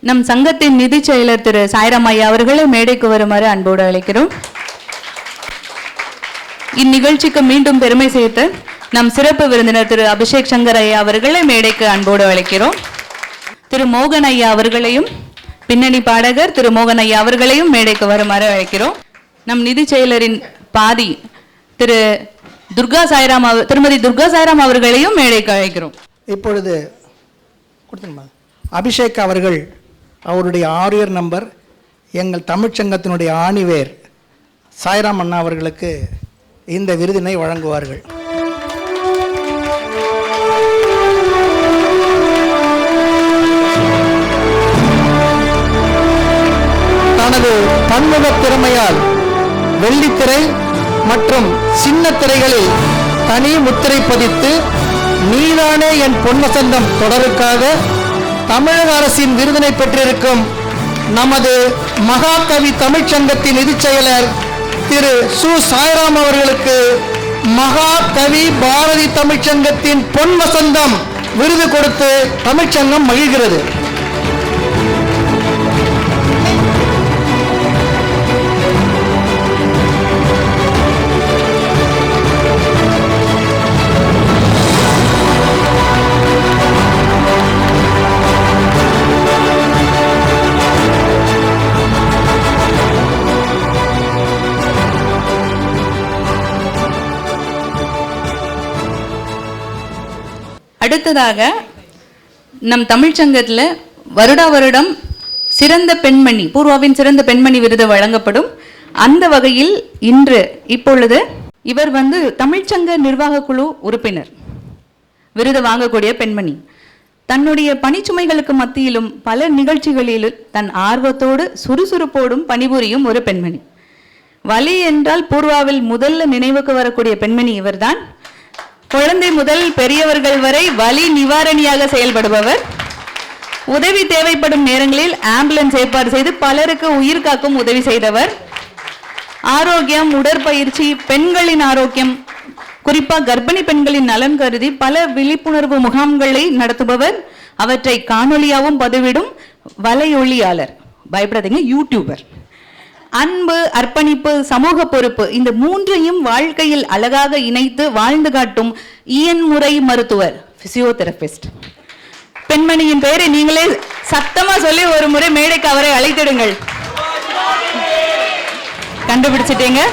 நம் சங்கத்தின் நிதி செயலர் திரு சாய்ராம் ஐயா அவர்களை மேடைக்கு வருமாறு அன்போடு அழைக்கிறோம். இந்நிகழ்ச்சிக்கு மீண்டும் பெருமை சேர்த்த நம் சிறப்பு விருந்தினர் திரு அபிஷேக் சங்கர் ஐயா அவர்களை மேடைக்கு அன்போடு அழைக்கிறோம். திரு மோகன் ஐயா அவர்களையும் பின்னணி பாடகர் திரு மோகன் ஐயா அவர்களையும் மேடைக்கு வருமாறு அழைக்கிறோம். நம் நிதி செயலரின் பாதி திரு திருமதி துர்கா சாய்ராம் அவர்களையும் மேடைக்கு அழைக்கிறோம். இப்பொழுது அபிஷேக் அவர்கள் அவருடைய ஆரியர் நம்பர் எங்கள் தமிழ்ச்சங்கத்தினுடைய ஆணிவேர் சாய்ராம் அண்ணா அவர்களுக்கு இந்த விருதினை வழங்குவார்கள். தனது பன்முக திறமையால் வெள்ளித்திரை மற்றும் சின்ன திரைகளில் தனி முத்திரை பதித்து நீதானே என் பொன்வசந்தம் தொடருக்காக தமிழக அரசின் விருதினை பெற்றிருக்கும் நமது மகாகவி தமிழ்ச்சங்கத்தின் நிதிச் செயலர் திரு சு சாய்ராம் அவர்களுக்கு மகாகவி பாரதி தமிழ்ச்சங்கத்தின் பொன்வசந்தம் விருது கொடுத்து தமிழ்ச்சங்கம் மகிழ்கிறது. அடுத்ததாக நம் தமிழ்ச்சங்கத்தில் வருடா வருடம் சிறந்த பெண்மணி பூர்வாவின் சிறந்த பெண்மணி விருது வழங்கப்படும். அந்த வகையில் இப்பொழுது இவர் தமிழ்ச்சங்க நிர்வாக குழு உறுப்பினர், விருது வாங்கக்கூடிய பெண்மணி. தன்னுடைய பணிச்சுமைகளுக்கு மத்தியிலும் பல நிகழ்ச்சிகளில் தன் ஆர்வத்தோடு சுறுசுறுப்போடும் பணிபுரியும் ஒரு பெண்மணி. வலி என்றால் பூர்வாவில் முதல்ல நினைவுக்கு வரக்கூடிய பெண்மணி இவர்தான். குழந்தை முதல் பெரியவர்கள் வரை வலி நிவாரணியாக செயல்படுபவர். உதவி தேவைப்படும் நேரங்களில் ஆம்புலன்ஸ் ஏற்பாடு செய்து பலருக்கு உயிர் காக்கும் உதவி செய்தவர். ஆரோக்கியம், உடற்பயிற்சி, பெண்களின் ஆரோக்கியம், குறிப்பாக கர்ப்பிணி பெண்களின் நலன் கருதி பல விழிப்புணர்வு முகாம்களை நடத்துபவர். அவற்றை காணொலியாகவும் பதிவிடும் வலையொலியாளர், பயப்படாதீங்க, யூடியூபர். அன்பு, அர்ப்பணிப்பு, சமூக பொறுப்பு, இந்த மூன்றையும் வாழ்க்கையில் அழகாக இணைத்து வாழ்ந்து காட்டும் இயன்முறை மருத்துவர், பிசியோதெரபிஸ்ட். பெண்மணியின் பெயரை நீங்களே சத்தமா சொல்லி ஒரு முறை மேடைக்கு அவரை அழைத்திடுங்கள். கண்டுபிடிச்சிட்டீங்க.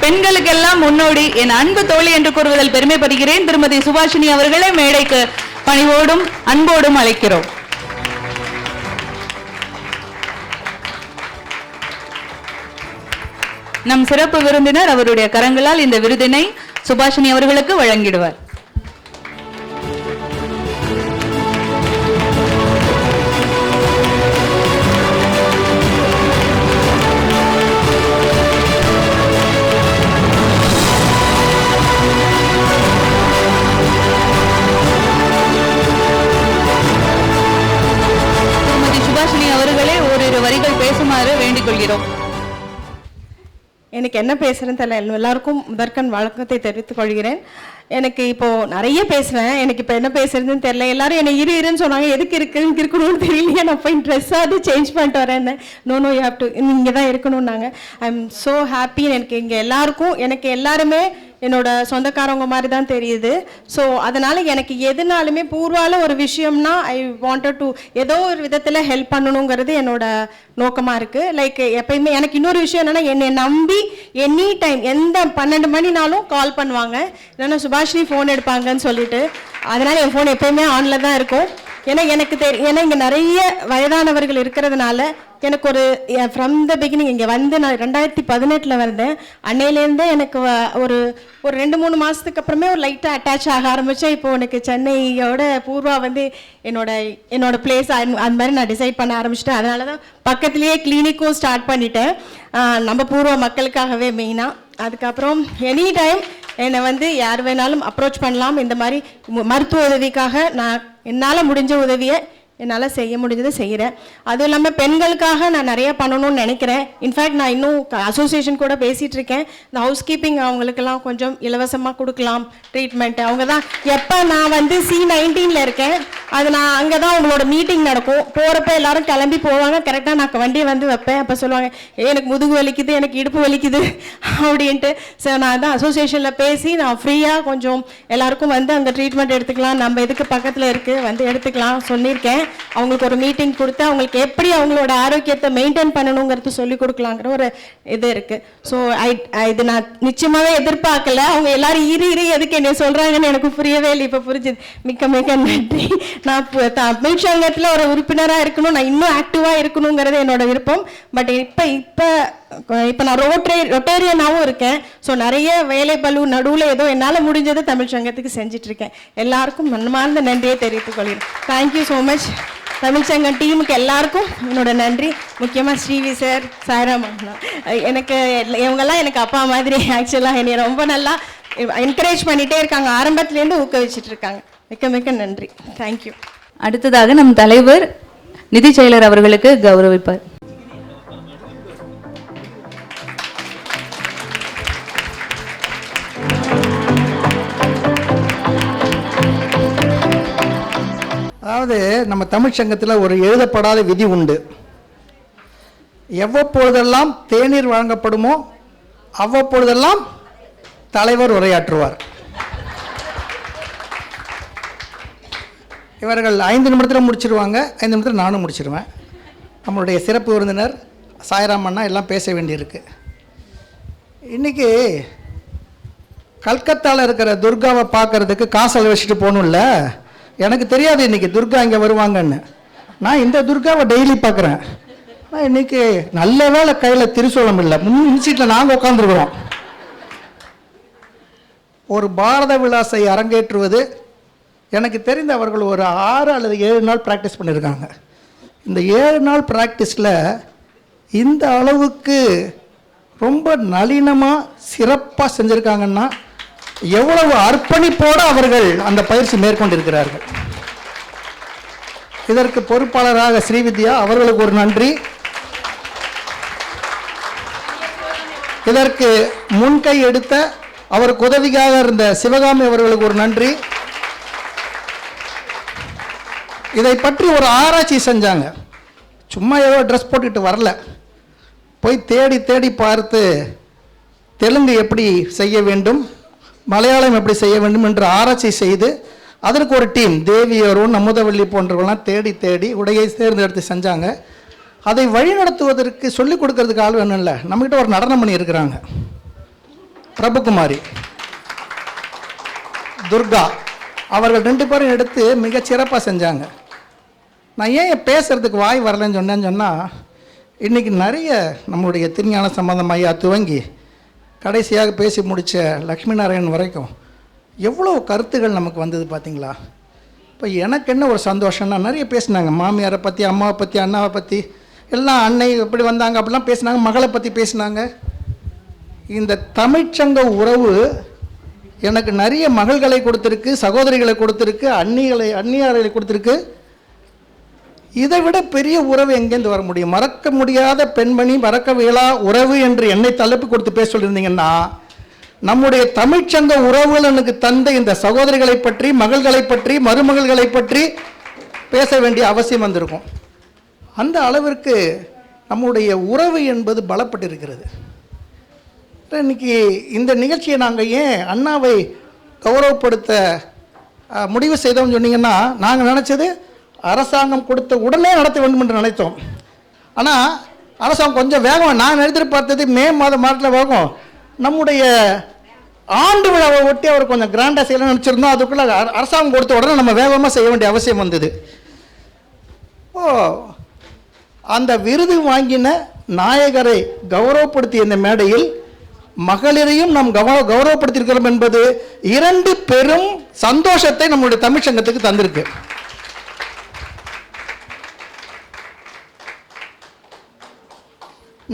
பெண்களுக்கெல்லாம் முன்னோடி என் அன்பு தோழி என்று கூறுவதில் பெருமைப்படுகிறேன். திருமதி சுபாஷினி அவர்களை மேடைக்கு பணிவோடும் அன்போடும் அழைக்கிறோம். நம் சிறப்பு விருந்தினர் அவருடைய கரங்களால் இந்த விருதினை சுபாஷினி அவர்களுக்கு வழங்கிடுவார். திருமதி சுபாஷினி அவர்களே ஓரிரு வரிகள் பேசுமாறு வேண்டிக் கொள்கிறோம். எனக்கு என்ன பேசுகிறேன்னு தெரியல. எல்லாருக்கும் முதற்கண் வழக்கத்தை தெரிவித்துக் கொள்கிறேன். எனக்கு இப்போது நிறைய பேசுகிறேன், எனக்கு இப்போ என்ன பேசுறதுன்னு தெரியல. எல்லாரும் என்னை இருன்னு சொன்னாங்க. எதுக்கு இருக்கணும்னு தெரியலையே. நான் போய் ட்ரெஸ்ஸாவது சேஞ்ச் பண்ணிட்டு வரேன்னு. நோ யூ ஹேவ் டு, இங்கே தான் இருக்கணும்னாங்க. I am so happy. எனக்கு இங்கே எல்லாருக்கும், எனக்கு எல்லாருமே என்னோட சொந்தக்காரவங்க மாதிரி தான் தெரியுது. ஸோ அதனால் எனக்கு எதுனாலுமே பூர்வால ஒரு விஷயம்னா ஐ வாண்டட் டு ஏதோ ஒரு விதத்தில் ஹெல்ப் பண்ணணுங்கிறது என்னோட நோக்கமாக இருக்குது. லைக் எப்பயுமே எனக்கு இன்னொரு விஷயம் என்னென்னா, என்னை நம்பி எனி டைம் எந்த 12 மணினாலும் கால் பண்ணுவாங்க. இல்லைன்னா சுபாஷினி ஃபோன் எடுப்பாங்கன்னு சொல்லிட்டு. அதனால் என் ஃபோன் எப்போயுமே ஆனில் தான் இருக்கும். ஏன்னா எனக்கு ஏன்னா இங்கே நிறைய வயதானவர்கள் இருக்கிறதுனால எனக்கு ஃப்ரம் த பிகினிங் இங்கே நான் 2018 வந்தேன். அன்னையிலேருந்தே எனக்கு ஒரு 2-3 மாதத்துக்கு அப்புறமே ஒரு லைட்டாக அட்டாச் ஆக ஆரம்பித்தேன். இப்போ எனக்கு சென்னையோட பூர்வா என்னோட பிளேஸ் அந்த மாதிரி நான் டிசைட் பண்ண ஆரம்பிச்சிட்டேன். அதனால தான் பக்கத்துலேயே கிளினிக்கும் ஸ்டார்ட் பண்ணிட்டேன், நம்ம பூர்வ மக்களுக்காகவே மெயினாக. அதுக்கப்புறம் எனி டைம் என்னை யார் வேணாலும் அப்ரோச் பண்ணலாம். இந்த மாதிரி மருத்துவ உதவிக்காக நான் என்னால் முடிஞ்ச உதவியை என்னால் செய்ய முடிஞ்சதை செய்கிறேன். அதுவும் இல்லாமல் பெண்களுக்காக நான் நிறைய பண்ணணும்னு நினைக்கிறேன். இன்ஃபேக்ட் நான் இன்னும் அசோசியேஷன் கூட பேசிகிட்டு இருக்கேன். இந்த ஹவுஸ் கீப்பிங் அவங்களுக்கெல்லாம் கொஞ்சம் இலவசமாக கொடுக்கலாம் ட்ரீட்மெண்ட்டு. அவங்க தான் எப்போ நான் C19 இருக்கேன் அது நான் அங்கே தான் உங்களோட மீட்டிங் நடக்கும். போகிறப்ப எல்லாரும் கிளம்பி போவாங்க. கரெக்டாக நான் வண்டியை வந்து வைப்பேன். அப்போ சொல்லுவாங்க, எனக்கு முதுகு வலிக்குது, எனக்கு இடுப்பு வலிக்குது அப்படின்ட்டு. ஸோ நான் தான் அசோசியேஷனில் பேசி நான் ஃப்ரீயாக கொஞ்சம் எல்லாருக்கும் வந்து அங்கே ட்ரீட்மெண்ட் எடுத்துக்கலாம், நம்ம இதுக்கு பக்கத்தில் இருக்குது வந்து எடுத்துக்கலாம் சொல்லியிருக்கேன். அவங்களுக்கு ஒரு மீட்டிங் கொடுத்து அவங்களுக்கு எப்படி அவங்களோட ஆரோக்கியத்தை மெயின்டைன் பண்ணணுங்கிறது சொல்லிக் கொடுக்கலாங்கிற ஒரு இது இருக்குது. ஸோ இது நான் நிச்சயமாகவே எதிர்பார்க்கல. அவங்க எல்லாரும் இரு எதுக்கு என்ன சொல்கிறாங்கன்னு எனக்கு புரியவே இல்லை. இப்போ புரிஞ்சுது. மிக்க மிக்க நன்றி. நான் தமிழ் சங்கத்தில் ஒரு உறுப்பினராக இருக்கணும், நான் இன்னும் ஆக்டிவாக இருக்கணுங்கிறது என்னோட விருப்பம். பட் இப்போ நான் ரொட்டேரியனாகவும் இருக்கேன். ஸோ நிறைய வேலை பளு நடுவில் ஏதோ என்னால் முடிஞ்சதை தமிழ் சங்கத்துக்கு செஞ்சிட்ருக்கேன். எல்லாருக்கும் மனமார்ந்த நன்றியை தெரிவித்துக் கொள்கிறேன். Thank you so much. தமிழ் சங்கம் டீமுக்கு எல்லாருக்கும் என்னோட நன்றி. முக்கியமாக ஸ்ரீவி சார், சாய்ராம் அண்ணா, எனக்கு இவங்கெல்லாம் எனக்கு அப்பா மாதிரி. ஆக்சுவலாக என்னை ரொம்ப நல்லா என்கரேஜ் பண்ணிகிட்டே இருக்காங்க, ஆரம்பத்துலேருந்து ஊக்குவிச்சிட்டு இருக்காங்க. மிக்க மிக்க நன்றி. தேங்க்யூ. அடுத்ததாக நம் தலைவர் நிதி செயலர் அவர்களுக்கு கௌரவிப்பார். அதாவது நம்ம தமிழ் சங்கத்தில் ஒரு எழுதப்படாத விதி உண்டு. எவ்வப்பொழுதெல்லாம் தேநீர் வழங்கப்படுமோ அவ்வப்பொழுதெல்லாம் தலைவர் உரையாற்றுவார். இவர்கள் 5 நிமிடத்தில் முடிச்சிருவாங்க, 5 நிமிடத்தில் நானும் முடிச்சிருவேன். நம்மளுடைய சிறப்பு விருந்தினர் சாய்ராம் அண்ணா எல்லாம் பேச வேண்டியிருக்கு. இன்றைக்கி கல்கத்தாவில் இருக்கிற துர்காவை பார்க்குறதுக்கு காசல் வச்சுட்டு போகணும்ல. எனக்கு தெரியாது இன்றைக்கி துர்கா இங்கே வருவாங்கன்னு. நான் இந்த துர்காவை டெய்லி பார்க்குறேன். நான் இன்றைக்கி நல்ல வேளை கையில் திருசூலம் இல்லை, முன் சீட்டில் நாங்கள் உட்காந்துருக்குறோம். ஒரு பாரத விலாசை அரங்கேற்றுவது எனக்கு தெரிந்த அவர்கள் ஒரு 6 அல்லது 7 நாள் ப்ராக்டிஸ் பண்ணியிருக்காங்க. இந்த 7 நாள் ப்ராக்டிஸில் இந்த அளவுக்கு ரொம்ப நளினமாக சிறப்பாக செஞ்சுருக்காங்கன்னா எவ்வளவு அர்ப்பணிப்போடு அவர்கள் அந்த பயிற்சி மேற்கொண்டிருக்கிறார்கள். இதற்கு பொறுப்பாளராக ஸ்ரீவித்யா அவர்களுக்கு ஒரு நன்றி. இதற்கு முன்கை எடுத்த அவருக்கு உதவியாக இருந்த சிவகாமி அவர்களுக்கு ஒரு நன்றி. இதை பற்றி ஒரு ஆராய்ச்சி செஞ்சாங்க. சும்மா ஏதோ ட்ரெஸ் போட்டுக்கிட்டு வரல, போய் தேடி தேடி பார்த்து தெலுங்கு எப்படி செய்ய வேண்டும், மலையாளம் எப்படி செய்ய வேண்டும் என்று ஆராய்ச்சி செய்து அதற்கு ஒரு டீம் தேவியரும் அமுதவள்ளி போன்றவர்கள்லாம் தேடி தேடி உடையை தேர்ந்தெடுத்து செஞ்சாங்க. அதை வழிநடத்துவதற்கு சொல்லிக் கொடுக்கறதுக்கு ஆள் வேணும் இல்லை. நம்மகிட்ட ஒரு நடனம் பண்ணி இருக்கிறாங்க, பிரபுகுமாரி, துர்கா. அவர்கள் 2 பேரும் எடுத்து மிக சிறப்பாக செஞ்சாங்க. நான் ஏன் பேசுகிறதுக்கு வாய் வரலன்னு சொன்னேன்னு இன்றைக்கி நிறைய நம்முடைய திருஞான சம்பந்தம் ஐயா துவங்கி கடைசியாக பேசி முடித்த லக்ஷ்மி நாராயணன் வரைக்கும் எவ்வளோ கருத்துகள் நமக்கு வந்தது பார்த்தீங்களா. இப்போ எனக்கு என்ன ஒரு சந்தோஷம்னா, நிறைய பேசினாங்க மாமியாரை பற்றி, அம்மாவை பற்றி, அண்ணாவை பற்றி எல்லாம், அன்னை எப்படி வந்தாங்க அப்படிலாம் பேசினாங்க, மகளை பற்றி பேசினாங்க. இந்த தமிழ்ச்சங்க உறவு எனக்கு நிறைய மகள்களை கொடுத்துருக்கு, சகோதரிகளை கொடுத்துருக்கு, அந்நியார்களை கொடுத்துருக்கு. இதை விட பெரிய உறவு எங்கேருந்து வர முடியும்? மறக்க முடியாத பெண்மணி, மறக்க விழா உறவு என்று என்னை தலைப்பு கொடுத்து பேச சொல்லியிருந்தீங்கன்னா, நம்முடைய தமிழ்ச்சங்க உறவுகள் எனக்கு தந்த இந்த சகோதரிகளை பற்றி, மகள்களை பற்றி, மருமகள்களை பற்றி பேச வேண்டிய அவசியம் வந்திருக்கும். அந்த அளவிற்கு நம்முடைய உறவு என்பது பலப்பட்டிருக்கிறது. இன்னைக்கு இந்த நிகழ்ச்சியை நாங்கள் ஏன் அண்ணாவை கௌரவப்படுத்த முடிவு செய்தோம்னு சொன்னீங்கன்னா, நாங்கள் நினச்சது அரசாங்கம் கொடுத்த உடனே நடத்த வேண்டும் என்று நினைத்தோம். ஆனால் அரசாங்கம் கொஞ்சம் வேகம், நான் எதிர்பார்த்தது மே மாதத்தில் வேகம். நம்முடைய ஆண்டு விழாவை ஒட்டி அவர் கொஞ்சம் கிராண்டாக செய்யணும்னு நினச்சிருந்தோம். அதுக்குள்ளே அரசாங்கம் கொடுத்த உடனே நம்ம வேகமாக செய்ய வேண்டிய அவசியம் வந்தது. அந்த விருது வாங்கின நாயகரை கௌரவப்படுத்திய இந்த மேடையில் மகளிரையும் நாம் கௌரவப்படுத்தியிருக்கிறோம் என்பது 2 பெரும் சந்தோஷத்தை நம்முடைய தமிழ் சங்கத்துக்கு தந்திருக்கு.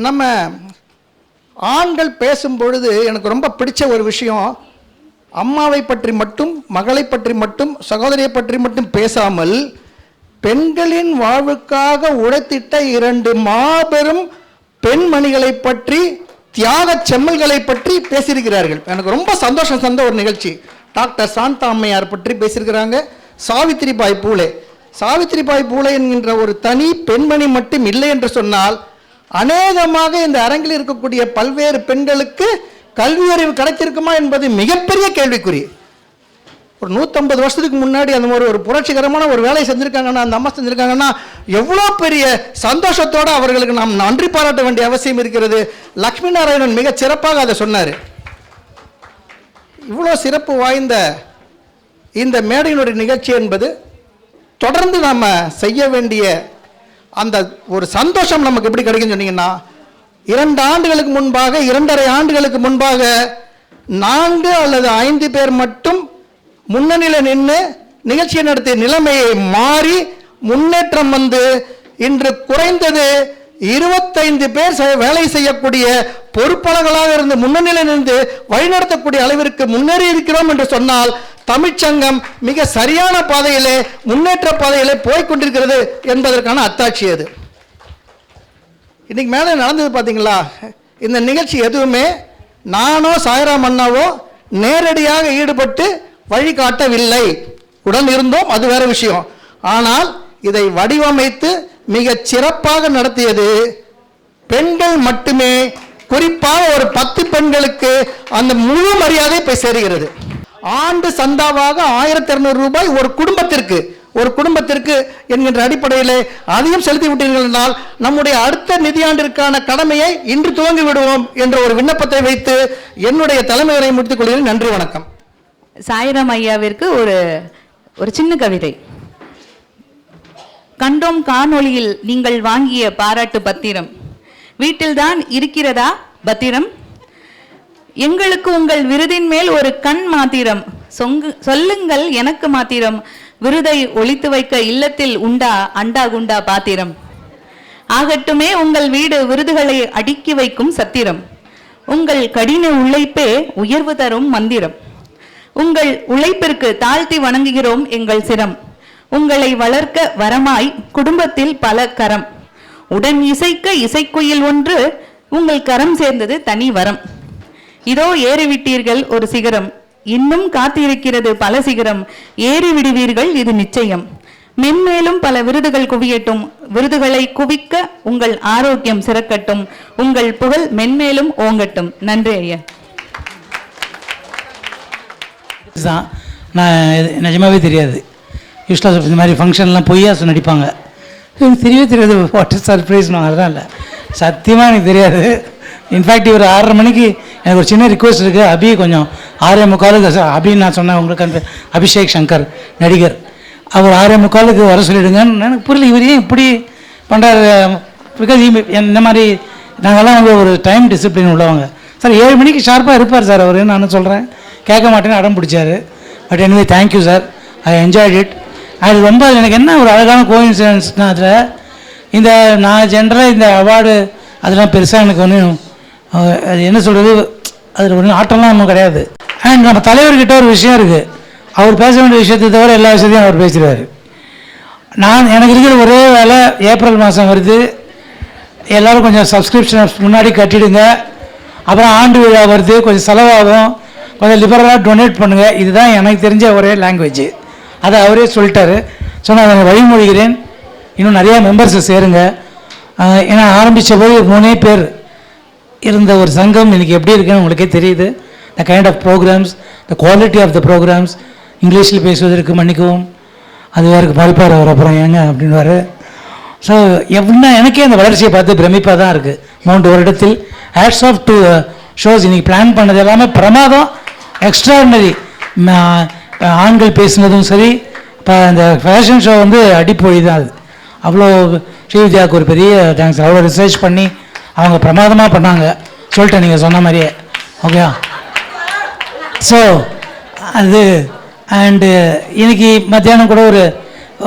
நம்ம ஆண்கள் பேசும் பொழுது எனக்கு ரொம்ப பிடிச்ச ஒரு விஷயம், அம்மாவை பற்றி மட்டும், மகளை பற்றி மட்டும், சகோதரியை பற்றி மட்டும் பேசாமல் பெண்களின் வாழ்வுக்காக உழைத்திட்ட 2 மாபெரும் பெண்மணிகளை பற்றி, தியாக செம்மல்களை பற்றி பேசியிருக்கிறார்கள். எனக்கு ரொம்ப சந்தோஷம் தந்த ஒரு நிகழ்ச்சி. டாக்டர் சாந்தா அம்மையார் பற்றி பேசியிருக்கிறாங்க, சாவித்ரி பாய் பூலே. சாவித்திரிபாய் பூலே என்கின்ற ஒரு தனி பெண்மணி மட்டும் இல்லை என்று சொன்னால் அநேகமாக இந்த அரங்கில் இருக்கக்கூடிய பல்வேறு பெண்களுக்கு கல்வி அறிவு கிடைத்திருக்குமா என்பது மிகப்பெரிய கேள்விக்குறி. ஒரு 150 வருஷத்துக்கு முன்னாடி அந்த மாதிரி ஒரு புரட்சிகரமான ஒரு வேலையை செஞ்சுருக்காங்கன்னா, அந்த அம்மா செஞ்சுருக்காங்கன்னா எவ்வளோ பெரிய சந்தோஷத்தோடு அவர்களுக்கு நாம் நன்றி பாராட்ட வேண்டிய அவசியம் இருக்கிறது. லக்ஷ்மி நாராயணன் மிக சிறப்பாக அதை சொன்னார். இவ்வளோ சிறப்பு வாய்ந்த இந்த மேடையினுடைய நிகழ்ச்சி என்பது தொடர்ந்து நாம் செய்ய வேண்டிய அந்த ஒரு சந்தோஷம் நமக்கு எப்படி கிடைக்குன்னு சொன்னீங்கன்னா, 2 ஆண்டுகளுக்கு முன்பாக 2.5 ஆண்டுகளுக்கு முன்பாக 4 அல்லது 5 பேர் மட்டும் முன்னணியில் நின்று நிகழ்ச்சியை நடத்திய நிலைமையை மாறி முன்னேற்றம் வந்து இன்று குறைந்தது 25 பேர் வேலை செய்யக்கூடிய பொறுப்பாளர்களாக இருந்து முன்னணியில் நின்று வழிநடத்தக்கூடிய அளவிற்கு முன்னேறி இருக்கிறோம் என்று சொன்னால் தமிழ்ச்சங்கம் மிக சரியான பாதையிலே முன்னேற்ற பாதையிலே போய்கொண்டிருக்கிறது என்பதற்கான அத்தாட்சி அது. இன்னைக்கு மேலே நடந்தது பார்த்தீங்களா? இந்த நிகழ்ச்சி எதுவுமே நானோ சாய்ராம் அண்ணாவோ நேரடியாக ஈடுபட்டு வழிகாட்டவில்லை. உடன் இருந்தோம், அது வேற விஷயம். ஆனால் இதை வடிவமைத்து மிக சிறப்பாக நடத்தியது பெண்கள் மட்டுமே. குறிப்பாக ஒரு 10 பெண்களுக்கு அந்த முழு மரியாதை போய் சேருகிறது. ஆண்டு சந்தாவாக 1200 ரூபாய் ஒரு குடும்பத்திற்கு என்கின்ற அடிப்படையில் அதிகம் செலுத்தி விட்டீர்கள் என்றால் நம்முடைய அடுத்த நிதியாண்டிற்கான கடமையை இன்று துவங்கி விடுவோம் என்ற ஒரு விண்ணப்பத்தை வைத்து என்னுடைய தலைமையை முடித்துக் கொள்கிறேன். நன்றி, வணக்கம். சாய்ராம் ஐயாவிற்கு ஒரு சின்ன கவிதை. கண்டோம் காணொளியில் நீங்கள் வாங்கிய பாராட்டு பத்திரம், வீட்டில்தான் இருக்கிறதா பத்திரம்? எங்களுக்கு உங்கள் விருதின் மேல் ஒரு கண் மாத்திரம், சொல்லுங்கள் எனக்கு மாத்திரம். விருதை ஒளித்து வைக்க இல்லத்தில் உண்டா அண்டா குண்டா பாத்திரம்? ஆகட்டுமே உங்கள் வீடு விருதுகளை அடுக்கி வைக்கும் சத்திரம். உங்கள் கடின உழைப்பே உயர்வு தரும் மந்திரம். உங்கள் உழைப்பிற்கு தாழ்த்தி வணங்குகிறோம் எங்கள் சிரம். உங்களை வளர்க்க வரமாய் குடும்பத்தில் பல கரம். உடன் இசைக்க இசைக்குயில் ஒன்று, உங்கள் கரம் சேர்ந்தது தனி வரம். இதோ ஏறிவிட்டீர்கள் ஒரு சிகரம், இன்னும் காத்திருக்கிறது பல சிகரம். ஏறி விடுவீர்கள் இது நிச்சயம். மென்மேலும் பல விருதுகள் குவியட்டும், விருதுகளை குவிக்க உங்கள் ஆரோக்கியம் சிறக்கட்டும், உங்கள் புகழ் மென்மேலும் ஓங்கட்டும். நன்றி ஐயா. நான் நிஜமாவே தெரியாது. யூஸ்வலாக இந்த மாதிரி ஃபங்க்ஷன்லாம் பொய்யா நடிப்பாங்க. எனக்கு தெரியவே தெரியாது. வாட் இஸ் சர்ப்ரைஸ்னு அதெல்லாம் இல்லை, சத்தியமாக எனக்கு தெரியாது. இன்ஃபேக்ட் இவர் 6:30 மணிக்கு எனக்கு ஒரு சின்ன ரிக்வெஸ்ட் இருக்குது. அபி கொஞ்சம் 6:45 அபின்னு நான் சொன்னேன் உங்களுக்கு. அந்த அபிஷேக் சங்கர் நடிகர், அவர் 6:45 வர சொல்லிவிடுங்கன்னு. எனக்கு புரியல இவர் ஏன் இப்படி பண்ணுறாரு. பிகாஸ் இந்த மாதிரி நாங்கள்லாம் வந்து ஒரு டைம் டிசிப்ளின் உள்ளவங்க. சார் 7 மணிக்கு ஷார்ப்பாக இருப்பார் சார் அவர். நான் சொல்கிறேன் கேட்க மாட்டேன்னு அடம் பிடிச்சார். But anyway thank you sir, I enjoyed it. அது ரொம்ப எனக்கு என்ன ஒரு அழகான கோஇன்சிடென்ஸ்னால், அதில் நான் ஜென்ரலாக இந்த அவார்டு அதெல்லாம் பெருசாக எனக்கு ஒன்றும் அது என்ன சொல்கிறது, அதில் ஒன்றும் ஆட்டம்லாம் ஒன்றும் கிடையாது. அண்ட் நம்ம தலைவர்கிட்ட ஒரு விஷயம் இருக்குது, அவர் பேச வேண்டிய விஷயத்தை தவிர எல்லா விஷயத்தையும் அவர் பேசுகிறார். எனக்கு இருக்கிற ஒரே வேலை, ஏப்ரல் மாதம் வருது, எல்லோரும் கொஞ்சம் சப்ஸ்கிரிப்ஷன் முன்னாடி கட்டிடுங்க. அப்புறம் ஆண்டு விழா வருது, கொஞ்சம் செலவாகும், கொஞ்சம் லிபரலாக டொனேட் பண்ணுங்கள். இதுதான் எனக்கு தெரிஞ்ச ஒரே லாங்குவேஜ். அதை அவரே சொல்லிட்டாரு. ஸோ நான் அதை வழிமொழிகிறேன். இன்னும் நிறையா மெம்பர்ஸை சேருங்க. ஏன்னா ஆரம்பித்த போது 3 பேர் இருந்த ஒரு சங்கம் இன்றைக்கி எப்படி இருக்குன்னு உங்களுக்கே தெரியுது. The kind of programmes, the quality of the programmes. இங்கிலீஷில் பேசுவதற்கு மன்னிக்கவும், அது வேறு படிப்பார் அவர் அப்புறம் ஏங்க அப்படின்வார். ஸோ எப்படின்னா எனக்கே அந்த வளர்ச்சியை பார்த்து பிரமிப்பாக தான் இருக்குது. 3 வருடத்தில் ஹேட்ஸ் ஆஃப் டு ஷோஸ். இன்றைக்கி பிளான் பண்ணது எல்லாமே பிரமாதம், எக்ஸ்ட்ராடினரி. ஆண்கள் பேசுனதும் சரி, இப்போ அந்த ஃபேஷன் ஷோ வந்து அடிப்பொழி தான். அது அவ்வளோ ஸ்ரீவித்யாவுக்கு ஒரு பெரிய தேங்க்ஸ். அவ்வளோ ரிசர்ச் பண்ணி அவங்க பிரமாதமாக பண்ணாங்க. சொல்லிட்டேன் நீங்கள் சொன்ன மாதிரியே. ஓகே. ஸோ அது அண்டு இன்னைக்கு மத்தியானம் கூட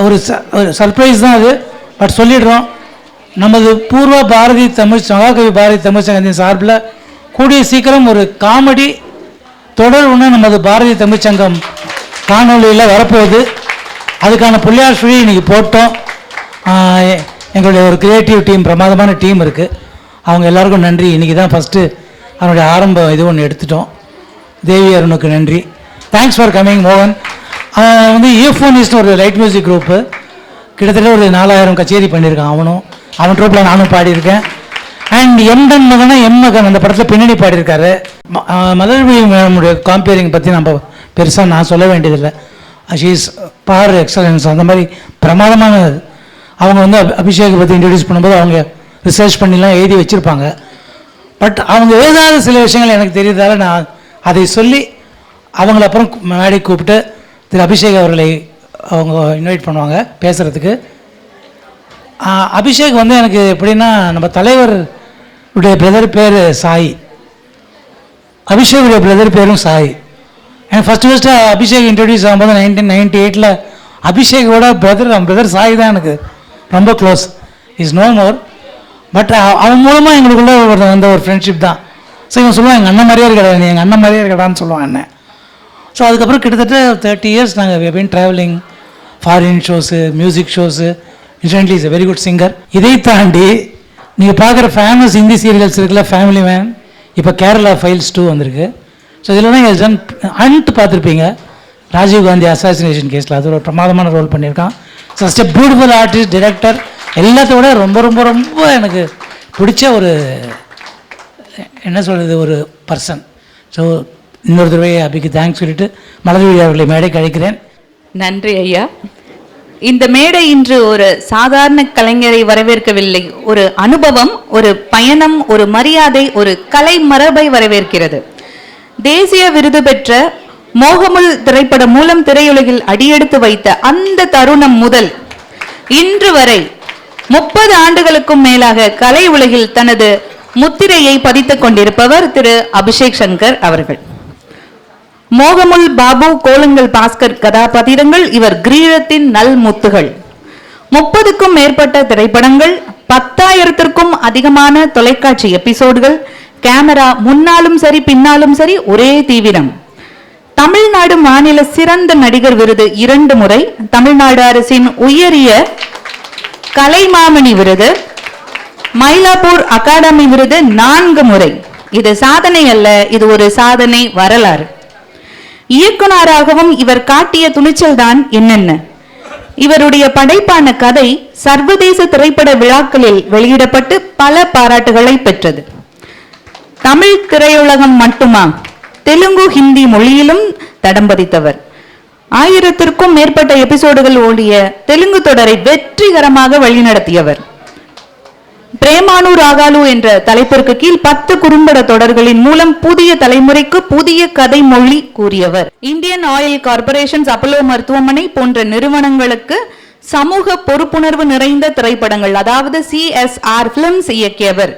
ஒரு சர்ப்ரைஸ் தான் அது. பட் சொல்லிடுறோம், நமது பூர்வ பாரதி மகாகவி பாரதி தமிழ் சங்கத்தின் சார்பில் கூடிய சீக்கிரம் ஒரு காமெடி தொடர் ஒன்று நமது பாரதி தமிழ்ச்சங்கம் காணொலியில் வரப்போகுது. அதுக்கான புள்ளியார் சுழி இன்றைக்கி போட்டோம். எங்களுடைய ஒரு கிரியேட்டிவ் டீம், பிரமாதமான டீம் இருக்குது. அவங்க எல்லாருக்கும் நன்றி. இன்றைக்கி தான் ஃபஸ்ட்டு அவனுடைய ஆரம்ப இது ஒன்று எடுத்துட்டோம். தேவி அருணுக்கு நன்றி. தேங்க்ஸ் ஃபார் கம்மிங் மோகன். வந்து யூஃபோனிஸ்ட்னு ஒரு லைட் மியூசிக் குரூப்பு, கிட்டத்தட்ட ஒரு 4000 கச்சேரி பண்ணியிருக்கான் அவனும். அவன் ட்ரூப்பில் நானும் பாடியிருக்கேன். அண்ட் எம்டன் மகனா மகன் அந்த படத்தில் பின்னணி பாடியிருக்காரு. மலர்விழி மேமுடைய காம்பேரிங் பற்றி நம்ம பெருசாக நான் சொல்ல வேண்டியதில்லை. ஷீஸ் பார் எக்ஸலன்ஸ், அந்த மாதிரி பிரமாதமான. அவங்க வந்து அபிஷேகை பற்றி இன்ட்ரடியூஸ் பண்ணும்போது அவங்க ரிசர்ச் பண்ணிலாம் எழுதி வச்சுருப்பாங்க. பட் அவங்க எழுதாத சில விஷயங்கள் எனக்கு தெரியுறதால நான் அதை சொல்லி அவங்கள அப்புறம் மேடை கூப்பிட்டு திரு அபிஷேக் அவர்களை அவங்க இன்வைட் பண்ணுவாங்க பேசுகிறதுக்கு. அபிஷேக் வந்து எனக்கு எப்படின்னா, நம்ம தலைவருடைய பிரதர் பேர் சாய், அபிஷேக்குடைய பிரதர் பேரும் சாய். எனக்கு ஃபஸ்ட்டு அபிஷேக் இன்ட்ரடியூஸ் ஆகும்போது 1998 அபிஷேக்கோட பிரதர் சாய் தான் எனக்கு ரொம்ப close. Is no more. But அவன் மூலமாக எங்களுக்குள்ள அந்த ஒரு ஃப்ரெண்ட்ஷிப் தான். ஸோ இவன் சொல்லுவான் எங்கள் அண்ணன் மாதிரியே இருக்கடா, நீ எங்கள் அண்ணன் மாதிரியே இருக்கடான்னு சொல்லுவான் அண்ணன். ஸோ அதுக்கப்புறம் கிட்டத்தட்ட 30 years நாங்கள் been travelling, foreign shows, music shows. Incidentally is a very good singer. இதை தாண்டி நீங்கள் பார்க்குற ஃபேமஸ் ஹிந்தி சீரியல்ஸ் இருக்குல்ல, ஃபேமிலி மேன், இப்போ கேரளா ஃபைல்ஸ் 2 வந்திருக்கு. ஸோ இதில் அண்ட் பார்த்துருப்பீங்க, ராஜீவ்காந்தி அசாசினேஷன் கேஸில் அது ஒரு பிரமாதமான ரோல் பண்ணியிருக்கான். Just a beautiful artist, director, எல்லாத்தோட ரொம்ப ரொம்ப ரொம்ப எனக்கு பிடிச்ச ஒரு என்ன சொல்கிறது ஒரு பர்சன். ஸோ இன்னொரு தடவை அபிக்கு தேங்க்ஸ் சொல்லிட்டு மலர்விழி அவர்களை மேடைக்கு அழைக்கிறேன். நன்றி ஐயா. இந்த மேடை இன்று ஒரு சாதாரண கலைஞரை வரவேற்கவில்லை, ஒரு அனுபவம், ஒரு பயணம், ஒரு மரியாதை, ஒரு கலை மரபை வரவேற்கிறது. தேசிய விருது பெற்ற மோகமுல் திரைப்படம் மூலம் திரையுலகில் அடியெடுத்து வைத்த அந்த தருணம் முதல் இன்று வரை 30 ஆண்டுகளுக்கும் மேலாக கலை உலகில் தனது முத்திரையை பதித்துக் கொண்டிருப்பவர் திரு அபிஷேக் சங்கர் அவர்கள். மோகமுல், பாபு, கோலங்கள் பாஸ்கர் கதாபாத்திரங்கள் இவர் கிரீடத்தின் நல் முத்துகள். 30க்கும் மேற்பட்ட திரைப்படங்கள், 10,000த்திற்கும் அதிகமான தொலைக்காட்சி எபிசோடுகள், கேமரா முன்னாலும் சரி பின்னாலும் சரி ஒரே தீவிரம். தமிழ்நாடு மாநில சிறந்த நடிகர் விருது 2 முறை, தமிழ்நாடு அரசின் உயரிய கலைமாமணி விருது, மயிலாப்பூர் அகாடமி விருது 4 முறை. இது சாதனை அல்ல, இது ஒரு சாதனை வரலாறு. இயக்குனராகவும் இவர் காட்டிய துணிச்சல் தான் என்னென்ன. இவருடைய படைப்பான கதை சர்வதேச திரைப்பட விழாக்களில் வெளியிடப்பட்டு பல பாராட்டுகளை பெற்றது. தமிழ் திரையுலகம் மட்டுமா, தெலுங்கு, ஹிந்தி மொழியிலும் தடம் பதித்தவர். 1000த்திற்கும் மேற்பட்ட எபிசோடுகள் ஓடிய தெலுங்கு தொடரை வெற்றிகரமாக வழிநடத்தியவர். பிரேமானு ராகாலு என்ற தலைப்பிற்கு கீழ் 10 குறும்பட தொடர்களின் மூலம் புதிய தலைமுறைக்கு புதிய கதை மொழி கூறியவர். இந்தியன் ஆயில் கார்பரேஷன்ஸ், அப்போலோ மருத்துவமனை போன்ற நிறுவனங்களுக்கு சமூக பொறுப்புணர்வு நிறைந்த திரைப்படங்கள், அதாவது CSR பிலிம்ஸ் இயக்கியவர்.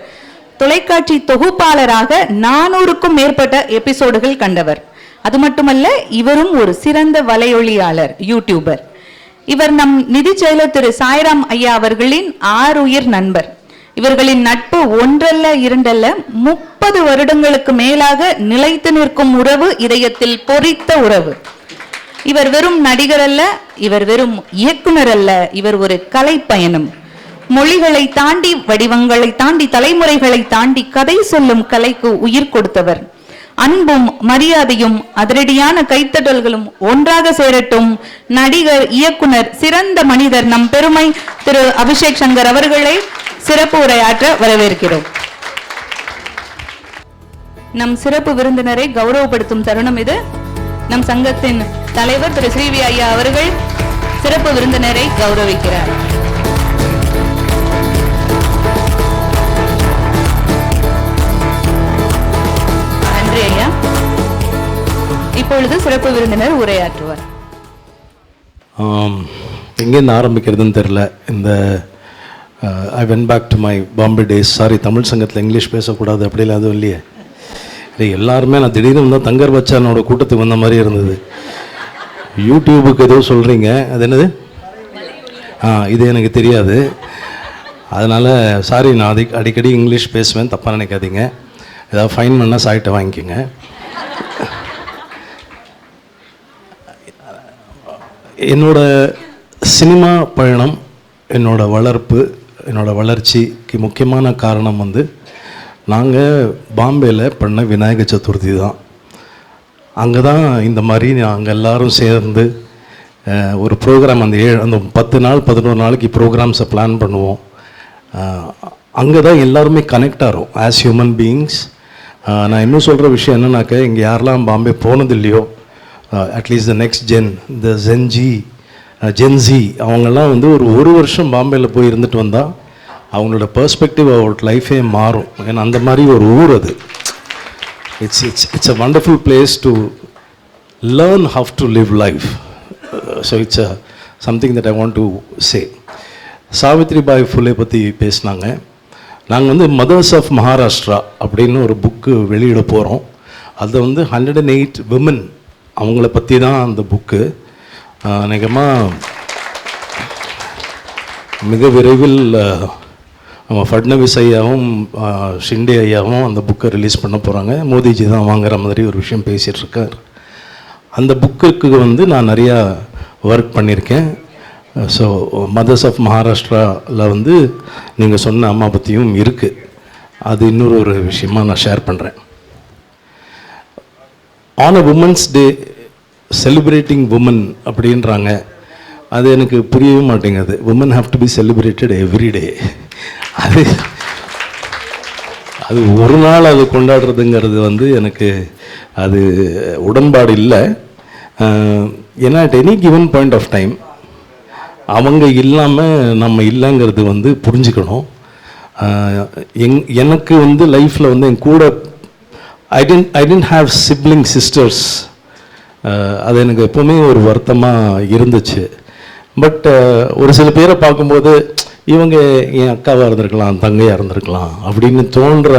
தொலைக்காட்சி தொகுப்பாளராக 400க்கும் மேற்பட்ட எபிசோடுகள் கண்டவர். அது மட்டுமல்ல, இவரும் ஒரு சிறந்த வலையொலியாளர், யூடியூபர். இவர் நம் நிதி செயலர் திரு சாய்ராம் ஐயா அவர்களின் ஆருயிர் நண்பர். இவர்களின் நட்பு ஒன்றல்ல இரண்டல்ல 30 வருடங்களுக்கு மேலாக நிலைத்து நிற்கும் உறவு, இதயத்தில் பொறித்த உறவு. இவர் வெறும் நடிகர் அல்ல, இவர் வெறும் இயக்குனர் அல்ல, இவர் ஒரு கலை பயணம். மொழிகளை தாண்டி, வடிவங்களை தாண்டி, தலைமுறைகளை தாண்டி கதை சொல்லும் கலைக்கு உயிர் கொடுத்தவர். அன்பும் மரியாதையும் அதிரடியான கைத்தட்டல்களும் ஒன்றாக சேரட்டும். நடிகர், இயக்குனர், சிறந்த மனிதர், நம் பெருமை திரு அபிஷேக் சங்கர் அவர்களை சிறப்பு உரையாற்ற வரவேற்கிறோம். நம் சிறப்பு விருந்தினரை கௌரவப்படுத்தும் தருணம் இது. நம் சங்கத்தின் தலைவர் திரு ஸ்ரீவி ஐயா அவர்கள் சிறப்பு விருந்தினரை கௌரவிக்கிறார். நன்றி ஐயா. இப்பொழுது சிறப்பு விருந்தினர் உரையாற்றுவார். எங்கேருந்து ஆரம்பிக்கிறதுன்னு தெரில. இந்த I went back to my Bombay days. Sorry, Tamil சங்கத்தில் இங்கிலீஷ் பேசக்கூடாது அப்படிலாம் அதுவும் இல்லையே. இல்லை, எல்லாருமே நான் திடீர்னு வந்தால் தங்கர் பச்சானோட கூட்டத்துக்கு வந்த மாதிரி இருந்தது. யூடியூபுக்கு ஏதோ சொல்கிறீங்க, அது என்னது? இது எனக்கு தெரியாது. அதனால் சாரி, நான் அடிக்கடி இங்கிலீஷ் பேசுவேன், தப்பாக நினைக்காதீங்க. ஏதாவது ஃபைன் பண்ணால் சாய்ட்டை வாங்கிக்கோங்க. என்னோட சினிமா பயணம், என்னோட வளர்ப்பு, என்னோட வளர்ச்சிக்கு முக்கியமான காரணம் நாங்கள் பாம்பேயில் பண்ண விநாயகர் சதுர்த்தி தான். அங்கே தான் இந்த மாதிரி நாங்கள் எல்லோரும் சேர்ந்து ஒரு ப்ரோக்ராம் அந்த 10 நாள் 11 நாளைக்கு ப்ரோக்ராம்ஸை பிளான் பண்ணுவோம். அங்கே தான் எல்லாருமே கனெக்ட் ஆகிறோம் ஆஸ் ஹியூமன் பீயிங்ஸ். நான் இன்னும் சொல்கிற விஷயம் என்னன்னாக்கா, இங்கே யாரெல்லாம் பாம்பே போனது இல்லையோ, அட்லீஸ்ட் த நெக்ஸ்ட் இந்த ஜென்ஜி அவங்கெல்லாம் வந்து ஒரு வருஷம் பாம்பேயில் போய் இருந்துட்டு வந்தால் அவங்களோட பெர்ஸ்பெக்டிவ் அவுட் லைஃபே மாறும். ஏன்னா அந்த மாதிரி ஒரு ஊர் அது. It's a wonderful place to learn how to live life. So it's something that I want to say. Savitribai Phule பற்றி பேசினாங்க. நாங்கள் வந்து மதர்ஸ் ஆஃப் மகாராஷ்டிரா அப்படின்னு ஒரு புக்கு வெளியிட போகிறோம். அது வந்து 108 விமன் அவங்கள பற்றி தான் அந்த புக்கு. அநேகமாக மிக விரைவில் நம்ம ஃபட்னவிஸ் ஐயாவும் ஷிண்டே ஐயாவும் அந்த புக்கை ரிலீஸ் பண்ண போகிறாங்க. மோடிஜி தான் வாங்குற மாதிரி ஒரு விஷயம் பேசிகிட்டு இருக்கார். அந்த புக்குக்கு வந்து நான் நிறையா ஒர்க் பண்ணியிருக்கேன். ஸோ மதர்ஸ் ஆஃப் மகாராஷ்டிராவில் வந்து நீங்கள் சொன்ன அம்மா பற்றியும் இருக்குது. அது இன்னொரு விஷயமாக நான் ஷேர் பண்ணுறேன். On a woman's day celebrating woman அப்படின்றாங்க. அது எனக்கு புரியவே மாட்டேங்குது. Woman have to be celebrated every day. அது ஒரு நாள் அது கொண்டாடுறதுங்கிறது வந்து எனக்கு அது உடன்பாடு இல்லை. ஏன்னா at any given point of time அவங்க இல்லாமல் நம்ம இல்லைங்கிறது வந்து புரிஞ்சுக்கணும். எனக்கு வந்து லைஃப்பில் வந்து என் கூட ஐ டென்ட் ஹாவ் சிப்ளிங் சிஸ்டர்ஸ். அது எனக்கு எப்போவுமே ஒரு வருத்தமாக இருந்துச்சு. பட் ஒரு சில பேரை பார்க்கும்போது இவங்க என் அக்காவாக இருந்திருக்கலாம், தங்கையாக இருந்திருக்கலாம் அப்படின்னு தோன்ற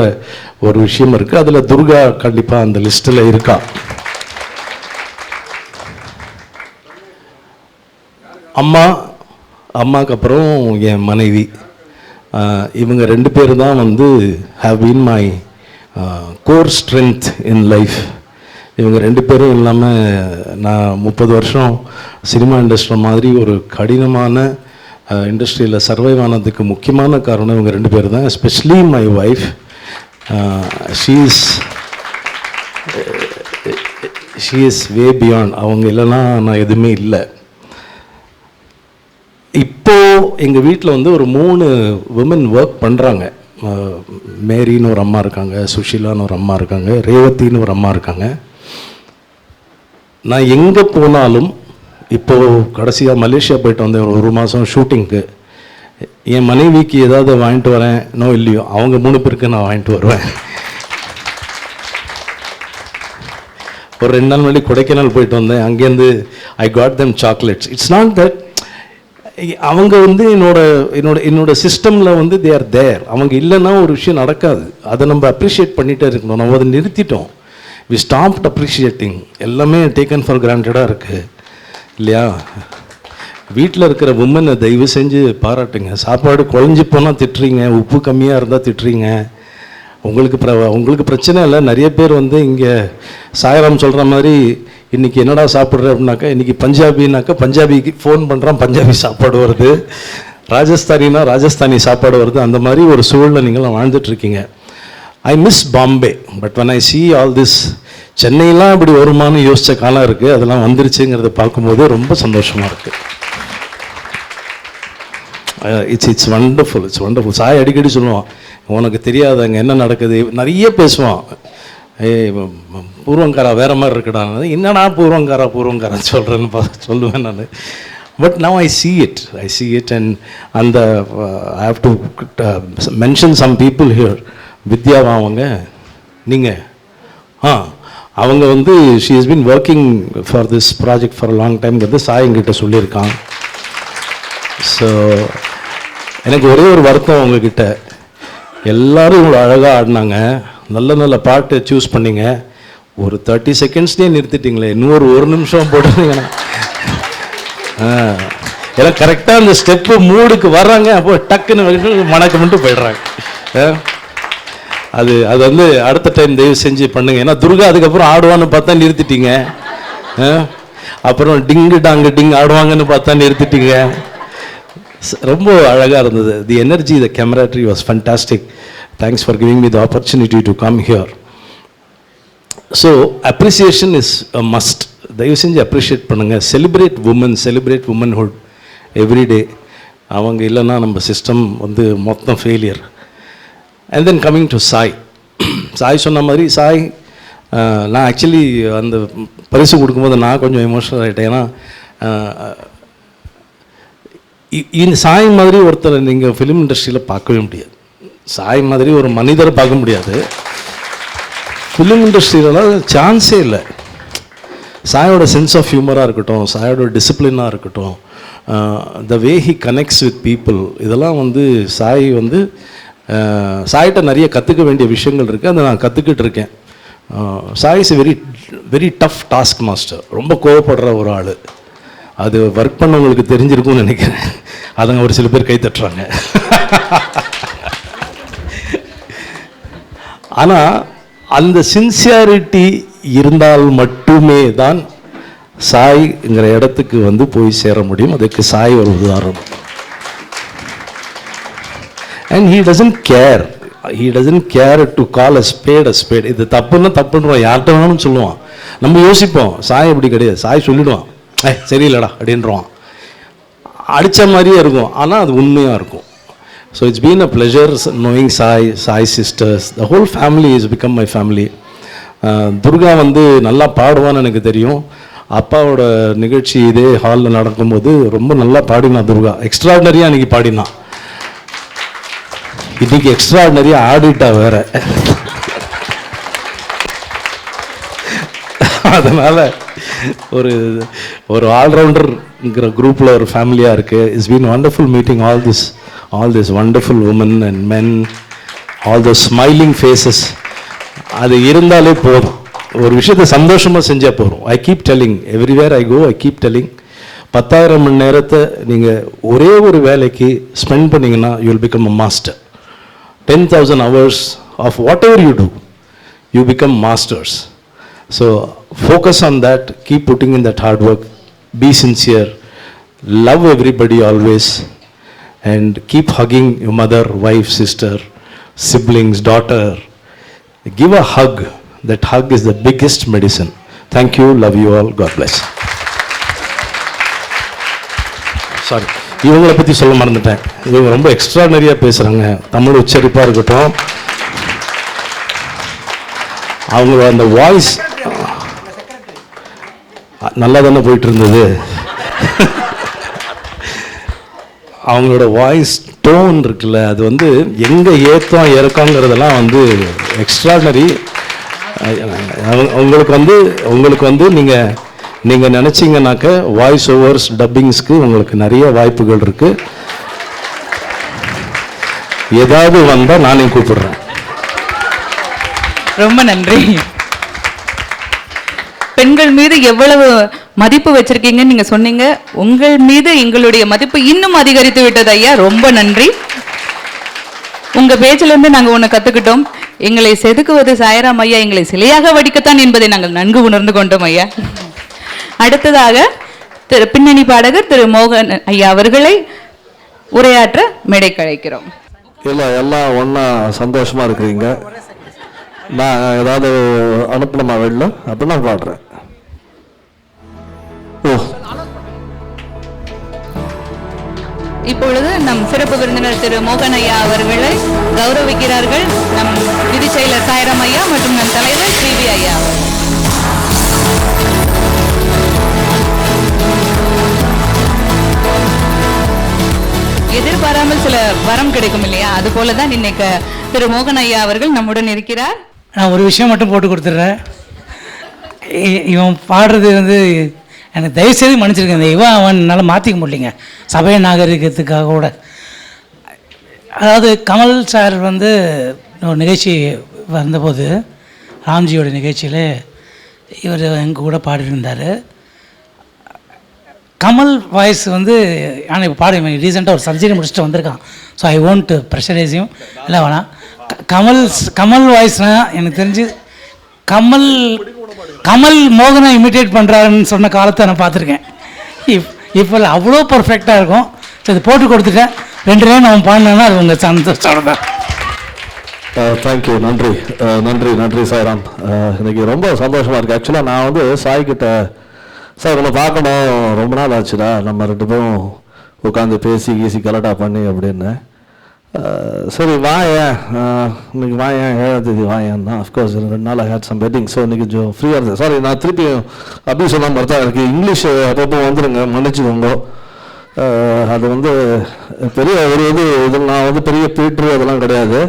ஒரு விஷயம் இருக்குது. அதில் துர்கா கண்டிப்பாக அந்த லிஸ்ட்டில் இருக்கா. அம்மாவுக்கு அப்புறம் என் மனைவி, இவங்க 2 பேர் தான் வந்து have been my core strength in life. இவங்க 2 பேரும் இல்லாமல் நான் 30 வருஷம் சினிமா இண்டஸ்ட்ரி மாதிரி ஒரு கடினமான இண்டஸ்ட்ரியில் சர்வைவ் ஆனதுக்கு முக்கியமான காரணம் இவங்க 2 பேர் தான். Especially my wife. She is way beyond. அவங்க இல்லைன்னா நான் எதுவுமே இல்லை. இப்போது எங்கள் வீட்டில் வந்து ஒரு 3 விமன் ஒர்க் பண்ணுறாங்க. மேரின்னு ஒரு அம்மா இருக்காங்க, சுஷீலான்னு ஒரு அம்மா இருக்காங்க, ரேவதின்னு ஒரு அம்மா இருக்காங்க. நான் எங்கே போனாலும், இப்போது கடைசியாக மலேசியா போயிட்டு வந்தேன் ஒரு மாதம் ஷூட்டிங்க்கு. என் மனைவிக்கு ஏதாவது வாங்கிட்டு வரேன் நோ இல்லையோ, அவங்க 3 பேருக்கு நான் வாங்கிட்டு வருவேன். ஒரு 2 நாள் முன்னாடி கொடைக்கானல் போயிட்டு வந்தேன். அங்கேருந்து I got them chocolates. It's not that அவங்க வந்து என்னோட சிஸ்டமில் வந்து தே ஆர் தேர். அவங்க இல்லைன்னா ஒரு விஷயம் நடக்காது. அதை நம்ம அப்ரிஷியேட் பண்ணிகிட்டே இருக்கணும். நம்ம அதை நிறுத்திட்டோம். We stopped appreciating. எல்லாமே டேக்கன் ஃபார் கிராண்டடாக இருக்குது இல்லையா? வீட்டில் இருக்கிற உமனை தயவு செஞ்சு பாராட்டுங்க. சாப்பாடு குழஞ்சி போனால் திட்டுறீங்க, உப்பு கம்மியாக இருந்தால் திட்டுறீங்க. உங்களுக்கு பிரச்சனை இல்லை. நிறைய பேர் வந்து இங்கே சாயராம் சொல்கிற மாதிரி இன்றைக்கி என்னடா சாப்பிட்ற அப்படின்னாக்கா, இன்றைக்கி பஞ்சாபின்னாக்கா பஞ்சாபிக்கு ஃபோன் பண்ணுறான், பஞ்சாபி சாப்பாடு வருது. ராஜஸ்தானினா ராஜஸ்தானி சாப்பாடு வருது. அந்த மாதிரி ஒரு சூழலில் நீங்களாம் வாழ்ந்துட்டுருக்கீங்க. I miss Bombay. But when I see all this, சென்னையெல்லாம் இப்படி வருமானு யோசித்த காலம் இருக்குது. அதெல்லாம் வந்துருச்சுங்கிறத பார்க்கும்போது ரொம்ப சந்தோஷமாக இருக்குது. It's wonderful. சாய் அடிக்கடி சொல்லுவான், உனக்கு தெரியாது அங்கே என்ன நடக்குது. நிறைய பேசுவான். பூர்வங்காரா வேறு மாதிரி இருக்குடா. என்னடா பூர்வங்காரா சொல்கிறேன்னு சொல்லுவேன் நான். But now I see it and அந்த I have to mention some people here. வித்யாவா அவங்க, நீங்கள் அவங்க வந்து she has been working for this project for a long டைம்ங்கிறது சாயங்கிட்ட சொல்லியிருக்கான். ஸோ எனக்கு ஒரே ஒரு வருத்தம் அவங்கக்கிட்ட, எல்லோரும் இவ்வளோ அழகாக ஆடினாங்க, நல்ல பாட்டு சூஸ் பண்ணிங்க, ஒரு 30 செகண்ட்ஸ்லேயே நிறுத்திட்டீங்களே, இன்னொரு 1 நிமிஷம் போட்டுருந்தீங்கன்னா. எல்லாம் கரெக்டாக அந்த ஸ்டெப்பு மூடுக்கு வர்றாங்க, அப்போ டக்குன்னு மணக்கமிட்டு போயிடுறாங்க. அது வந்து அடுத்த டைம் தயவு செஞ்சு பண்ணுங்க. ஏன்னா துர்கா அதுக்கப்புறம் ஆடுவான்னு பார்த்தா நிறுத்திட்டீங்க. அப்புறம் டிங்கு டாங்கு டிங் ஆடுவாங்கன்னு பார்த்தா நிறுத்திட்டீங்க. ரொம்ப அழகாக இருந்தது. The energy, the camaraderie was fantastic. Thanks for giving me the opportunity to come here. So appreciation is a must. தயவு செஞ்சு அப்ரிஷியேட் பண்ணுங்கள். Celebrate womanhood every day. அவங்க இல்லைன்னா நம்ம சிஸ்டம் வந்து மொத்தம் failure. And then coming to Sai. Sai சொன்ன மாதிரி சாய், நான் ஆக்சுவலி அந்த பரிசு கொடுக்கும்போது நான் கொஞ்சம் எமோஷனல் ஆகிட்டேன். ஏன்னா இந்த சாய் மாதிரி ஒருத்தர் நீங்கள் ஃபிலிம் இண்டஸ்ட்ரியில் பார்க்கவே முடியாது. சாய் மாதிரி ஒரு மனிதரை பார்க்க முடியாது ஃபிலிம் இண்டஸ்ட்ரியிலலாம், சான்ஸே இல்லை. சாயோட சென்ஸ் ஆஃப் ஹியூமராக இருக்கட்டும், சாயோட டிசிப்ளினாக இருக்கட்டும், the way he connects with people, இதெல்லாம் வந்து சாய் வந்து சாய்கிட்ட நிறைய கற்றுக்க வேண்டிய விஷயங்கள் இருக்குது. அதை நான் கற்றுக்கிட்டு இருக்கேன். Sai is very very tough task master. ரொம்ப கோவப்படுற ஒரு ஆள். அது ஒர்க் பண்ணவங்களுக்கு தெரிஞ்சிருக்கும்னு நினைக்கிறேன். அதங்க ஒரு சில பேர் கை தட்டுறாங்க. ஆனால் அந்த சின்சியாரிட்டி இருந்தால் மட்டுமே தான் சாய்ங்கிற இடத்துக்கு வந்து போய் சேர முடியும். அதுக்கு சாய் ஒரு உதாரணம். And he doesn't care to call a spade a spade. இது தப்புன்றோம், யார்கிட்ட வேணும்னு சொல்லுவான். நம்ம யோசிப்போம், சாய் அப்படி கிடையாது. சாய் சொல்லிடுவான், சரியில்லடா அப்படின்றான். அடித்த மாதிரியே இருக்கும், ஆனால் அது உண்மையாக இருக்கும். So it's been a pleasure knowing Sai sisters. The whole family is become my family. Durga வந்து நல்லா பாடுவான்னு எனக்கு தெரியும். அப்பாவோட நிகழ்ச்சி இதே ஹாலில் நடக்கும்போது ரொம்ப நல்லா பாடினான் துர்கா. எக்ஸ்ட்ராடனரியாக அன்றைக்கி பாடினான். இன்றைக்கி எக்ஸ்ட்ராடனரியாக ஆடிட்டா வேற. அதனால் ஒரு ஆல்ரவுண்டர்ங்கிற குரூப்பில் ஒரு ஃபேமிலியாக இருக்குது. It's been wonderful meeting all this wonderful women and men, all those smiling faces. அது இருந்தாலே போதும். ஒரு விஷயத்தை சந்தோஷமாக செஞ்சால் போதும். I keep telling, everywhere I go, I keep telling, 10,000 மணி நேரத்தை நீங்கள் ஒரே ஒரு வேலைக்கு ஸ்பெண்ட் பண்ணிங்கன்னா you will become a master. 10,000 hours of whatever you do, you become masters. So focus on that, keep putting in that hard work, be sincere, love everybody always, and keep hugging your mother, wife, sister, siblings, daughter. Give a hug. That hug is the biggest medicine. Thank you, love you all, God bless. Sorry, இவங்களை பற்றி சொல்ல மறந்துட்டேன். இவங்க ரொம்ப எக்ஸ்ட்ராடனரியாக பேசுகிறாங்க. தமிழ் உச்சரிப்பாக இருக்கட்டும், அவங்களோட அந்த வாய்ஸ் நல்லா தானே போயிட்டு இருந்தது. அவங்களோட வாய்ஸ் டோன் இருக்குல்ல, அது வந்து எங்கே ஏற்றம் இறக்கங்கிறதெல்லாம் வந்து எக்ஸ்ட்ராடனரி. உங்களுக்கு வந்து நீங்கள் நினச்சிங்கனாக்க வாய்ஸ் ஓவர்ஸ் டப்பிங்ஸ்க்கு உங்களுக்கு நிறைய வாய்ப்புகள் இருக்குது. ஏதாவது வந்தால் நானே கூப்பிடுறேன். ரொம்ப நன்றி. பெண்கள் மீது எவ்வளவு மதிப்பு வச்சிருக்கீங்கன்னு நீங்க சொன்னீங்க. உங்கள் மீது எங்களுடைய மதிப்பு இன்னும் அதிகரித்து விட்டது ஐயா. ரொம்ப நன்றி. உங்க பேச்சில இருந்து நாங்க ஒண்ணு கத்துக்கிட்டோம். எங்களை செதுக்குவது சாய்ராம் ஐயா, எங்களை சிலையாக வடிக்கத்தான் என்பதை நாங்கள் நன்கு உணர்ந்து கொண்டோம் ஐயா. அடுத்ததாக பின்னணி பாடகர் திரு மோகன் ஐயா அவர்களை உரையாற்ற மேடைக்கு அழைக்கிறோம். எல்லாம் ஒன்றா சந்தோஷமாக இருக்கிறீங்க. நான் ஏதாவது அனுப்பணுமா வெளில? அப்போ நான் பாடுறேன். இப்பொழுது நம் சிறப்பு விருந்தினர் திரு மோகன் ஐயா அவர்களை கௌரவிக்கிறார்கள் நம் விதி செயலர் சாய்ராம் ஐயா மற்றும் நம் தலைவர் ஸ்ரீவி ஐயா. எதிர்பாராமல் சில வரம் கிடைக்கும் இல்லையா, அது போலதான் இன்னைக்கு திரு மோகன் ஐயா அவர்கள் நம்முடன் இருக்கிறார். நான் ஒரு விஷயம் மட்டும் போட்டு கொடுத்துட்றேன். இவன் பாடுறது வந்து எனக்கு தயவுசெய்து மன்னிச்சிருக்கேன். இவன் அவனால் மாற்றிக்க முடியலைங்க சபை நாகரிகத்துக்காக கூட. அதாவது கமல் சார் வந்து ஒரு நிகழ்ச்சி வந்தபோது ராம்ஜியோட நிகழ்ச்சியில் இவர் எங்கள் கூட பாடியிருந்தார். கமல் வாய்ஸ் வந்து ஆனால் இப்போ பாடு ரீசெண்டாக ஒரு சர்ஜரி முடிச்சுட்டு வந்திருக்கான். ஸோ ஐ ஒன்ட் ப்ரெஷரைஸையும் இல்லை வேணாம். கமல் வாய்ஸ்னால் எனக்கு தெரிஞ்சு கமல் மோகனை இமிட்டேட் பண்ணுறாருன்னு சொன்ன காலத்தை நான் பார்த்துருக்கேன். இப்போ அவ்வளோ பர்ஃபெக்டாக இருக்கும். ஸோ இது போட்டு கொடுத்துட்டேன். 2 லைன் அவன் பாடினா அது உங்கள் சந்தோஷம் தான். தேங்க்யூ. நன்றி சாய்ராம். எனக்கு ரொம்ப சந்தோஷமாக இருக்குது. ஆக்சுவலாக நான் வந்து சாய்கிட்ட சார் உங்களை பார்க்கணும், ரொம்ப நாள் ஆச்சுடா, நம்ம 2 பேரும் உட்காந்து பேசி கீசி கலட்டா பண்ணி அப்படின்னு. சரி வாயேன், இன்னைக்கு வாயேன் 7ஆம் தேதி வாயேன் தான். அஃப்கோர்ஸ் 2 நாள் ஐ ஹேட் சம் வெட்டிங், ஸோ இன்னைக்கு ஃப்ரீயாக இருந்தேன். சாரி, நான் திருப்பி அப்படி சொல்லாமல் பார்த்தா எனக்கு இங்கிலீஷ் அப்பப்போ வந்துடுங்க, மன்னிச்சுக்கோங்க. அது வந்து பெரிய ஒரு இதில் நான் வந்து பெரிய பீட்ரு அதெல்லாம் கிடையாது.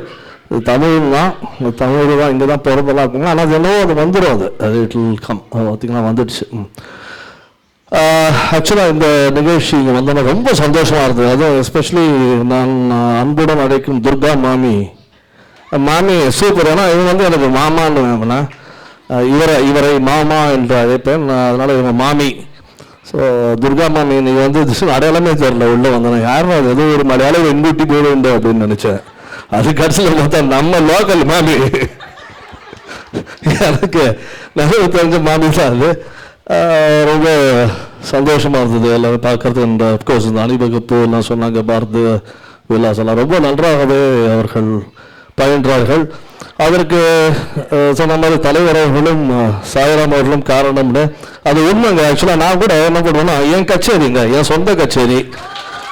தமிழ் தான் இங்கே தான் பிறந்தெல்லாம் இருக்குங்க. ஆனால் அது என்னவோ அது வந்துடும், அது இட் வில் கம். பார்த்திங்கன்னா வந்துடுச்சு. ஆக்சுவலாக இந்த நிகழ்ச்சி இங்கே வந்தோன்னா ரொம்ப சந்தோஷமாக இருந்தது. அதுவும் எஸ்பெஷலி நான் அன்புடன் அழைக்கும் துர்கா மாமி சூப்பர். ஏன்னா இவங்க வந்து எனக்கு மாமான்னு இவரை மாமா என்று அழைப்பேன், அதனால் இவங்க மாமி. ஸோ துர்கா மாமி நீங்கள் வந்து அடையாளமே தெரியல, உள்ளே வந்தேன் யாரும் அது ஏதோ ஒரு மலையாளம் வெண்குட்டி போய் உண்டு அப்படின்னு நினச்சேன். அது கடைசியில் பார்த்தா நம்ம லோக்கல் மாமி, எனக்கு நிறைய தெரிஞ்ச மாமி தான் அது. ரொம்ப சந்தோஷமாக இருந்தது எல்லோரும் பார்க்கறதுக்கு. அந்த அஃப்கோர்ஸ் இந்த அணிவகுப்பு எல்லாம் சொன்னாங்க, பாரத விலாஸ் எல்லாம் ரொம்ப நன்றாகவே அவர்கள் பயின்றார்கள். அதற்கு சொன்ன மாதிரி தலைவர் அவர்களும் சாய்ராம் அவர்களும் காரணம்னு அது உண்மைங்க. ஆக்சுவலாக நான் கூட என்ன பண்ணுவேன்னா, என் கச்சேரிங்க, என் சொந்த கச்சேரி,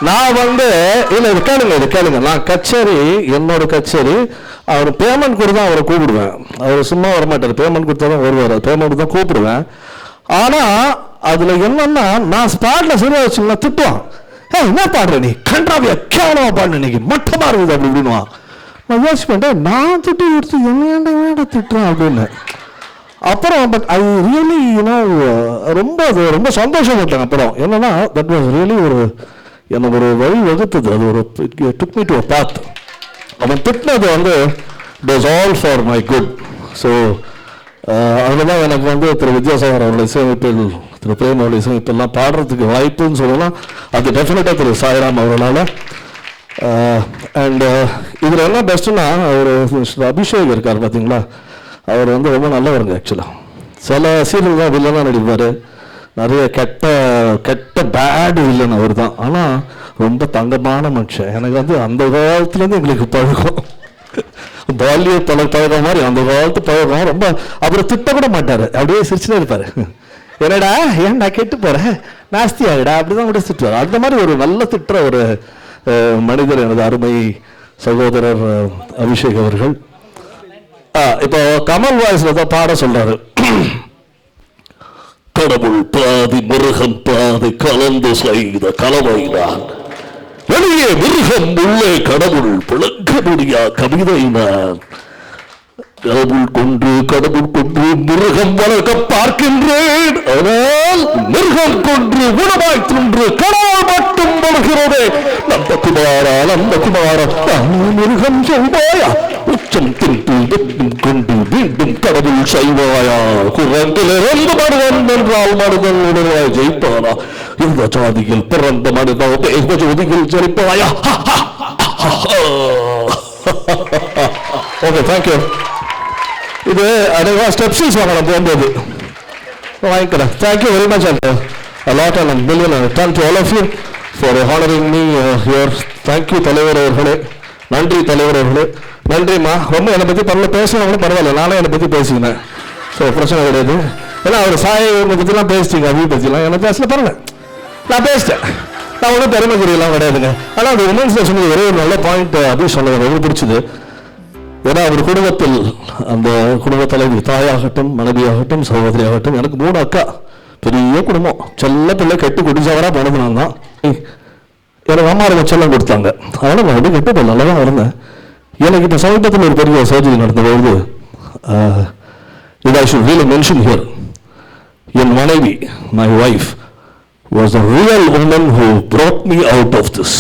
நான் வந்து இல்லை இது கேளுங்க, நான் கச்சேரி, என்னோட கச்சேரி, அவர் பேமெண்ட் கொடுத்து தான் அவரை கூப்பிடுவேன். அவர் சும்மா வரமாட்டார், பேமெண்ட் கொடுத்தா தான் வருவார், பேமெண்ட் தான் கூப்பிடுவேன். ஆனால் அதில் என்னன்னா, நான் ஸ்பாட்டில் சரியாக வச்சுங்களா திட்டுவான். என்ன பாடுற நீ, கன்றாவியா கேவலமாக பாடுற, இன்னைக்கு மட்டமாக இருக்குது அப்படி இப்படின்னுவான். நான் யோசிச்சு பண்ணிட்டேன், நான் திட்டு கொடுத்து என்ன திட்டுறேன் அப்படின்னு. அப்புறம் பட் ஐ ரியலி ரொம்ப சந்தோஷப்பட்டேன். அப்புறம் என்னன்னா, தட் வாஸ் ரியலி எனக்கு ஒரு வழி வகுத்தது. அது ஒரு டுக் மீ டு அ பாத். அவன் திட்டினது வந்து it was all for my good. So அதுதான் எனக்கு வந்து திரு வித்யாசாகர் அவர்கள் இசையமைப்பில், திரு பிரேம் அவர்கள் இசையமைப்பெல்லாம் பாடுறதுக்கு வாய்ப்புன்னு சொல்லலாம். அது டெஃபினட்டாக திரு சாய்ராம் அவர்களால். அண்ட் இதில் என்ன பெஸ்ட்டுன்னா, அவர் அபிஷேக் இருக்கார் பார்த்தீங்களா, அவர் வந்து ரொம்ப நல்லவருங்க. ஆக்சுவலாக சில சீரியல் தான் வில்லனாக நடிப்பார், நிறைய கெட்ட பேடு வில்லன் அவர் தான். ஆனால் ரொம்ப தங்கமான மனுஷன். எனக்கு வந்து அந்த காலத்துலேருந்து எங்களுக்கு பழக்கம், பால்ய பழகம் மாதிரி அந்த காலத்து பழகம். ரொம்ப அப்புறம் திட்ட கூட மாட்டார், அப்படியே சிரிச்சுனே இருப்பார். என்னடா ஏன் நான் கெட்டு போகிறேன், நாஸ்தி ஆகிடா, அப்படிதான் கூட திட்டுவார். அந்த மாதிரி ஒரு நல்ல திட்டுற ஒரு மனிதர் எனது அருமை சகோதரர் அபிஷேக் அவர்கள். இப்போ கமல் வாய்ஸ்ல தான் பாட சொல்றாரு. கடவுள் பாதி மிருகம் பாதி கலந்து செய்த கலவைதான், வெளியே மிருகம் உள்ளே கடவுள் விளக்க முடியா கவிதைதான். கடவுள் கொன்று மிருகம் வளர்க்க பார்க்கின்றேன், ஆனால் மிருகம் கொன்று உணவாய் தின்று கடவுள் மட்டும் வளர்கிறதே. நம்பகுமாரா மிருகம் செய்வாயா, உச்சம் தின்று வெட்டும் கொண்டு மீண்டும் கடவுள் செய்வாயா. குரங்கிலிருந்து மனிதன் என்றால் மனிதன் உணர்வாய் ஜெயிப்பானா, இந்த ஜாதியில் பிறந்த மனிதன் ஜோதியில் ஜெயிப்பாயா. Okay, thank you. இது அடைவா ஸ்டெப்ஸிஸ் வாங்கலாம் போகும்போது வாங்கிக்கிறேன். Thank you very much and lot and million thank to all of you for honouring me here. Thank you தலைவர் அவர்களே, நன்றி தலைவர் அவர்களே, நன்றிம்மா. ரொம்ப என்னை பற்றி பேசினவங்களும் பரவாயில்ல, நானே என்னை பற்றி பேசிக்கினேன், ஸோ பிரச்சனை கிடையாது. ஏன்னா அவர் சாயை இவங்க பற்றிலாம் பேசிட்டீங்க, அவி பற்றிலாம் என்னை பேசல பரவாயில்ல, நான் பேசிட்டேன். நான் ஒன்றும் பெருமைக்குரியெல்லாம் கிடையாதுங்க. ஆனால் அது உமன்ஸ் சொன்னது ஒரே ஒரு நல்ல பாயிண்ட் அப்படி சொன்னது ரொம்ப பிடிச்சது. ஏன்னா அவர் குடும்பத்தில் அந்த குடும்ப தலைவி, தாயாகட்டும் மனைவியாகட்டும் சகோதரியாகட்டும், எனக்கு 3 அக்கா, பெரிய குடும்பம், செல்ல பிள்ளை கெட்டு குடிச்சவராக போனது நான் தான். எனக்கு அம்மா ரொம்ப செல்லம் கொடுத்தாங்க, அதனால் நான் வந்து கெட்டு நல்லா தான் இருந்தேன். எனக்கு இப்போ சமீபத்தில் ஒரு பெரிய சர்ஜரி நடந்தபோது I should really mention here, என் மனைவி, my wife was a real woman who brought me out of this.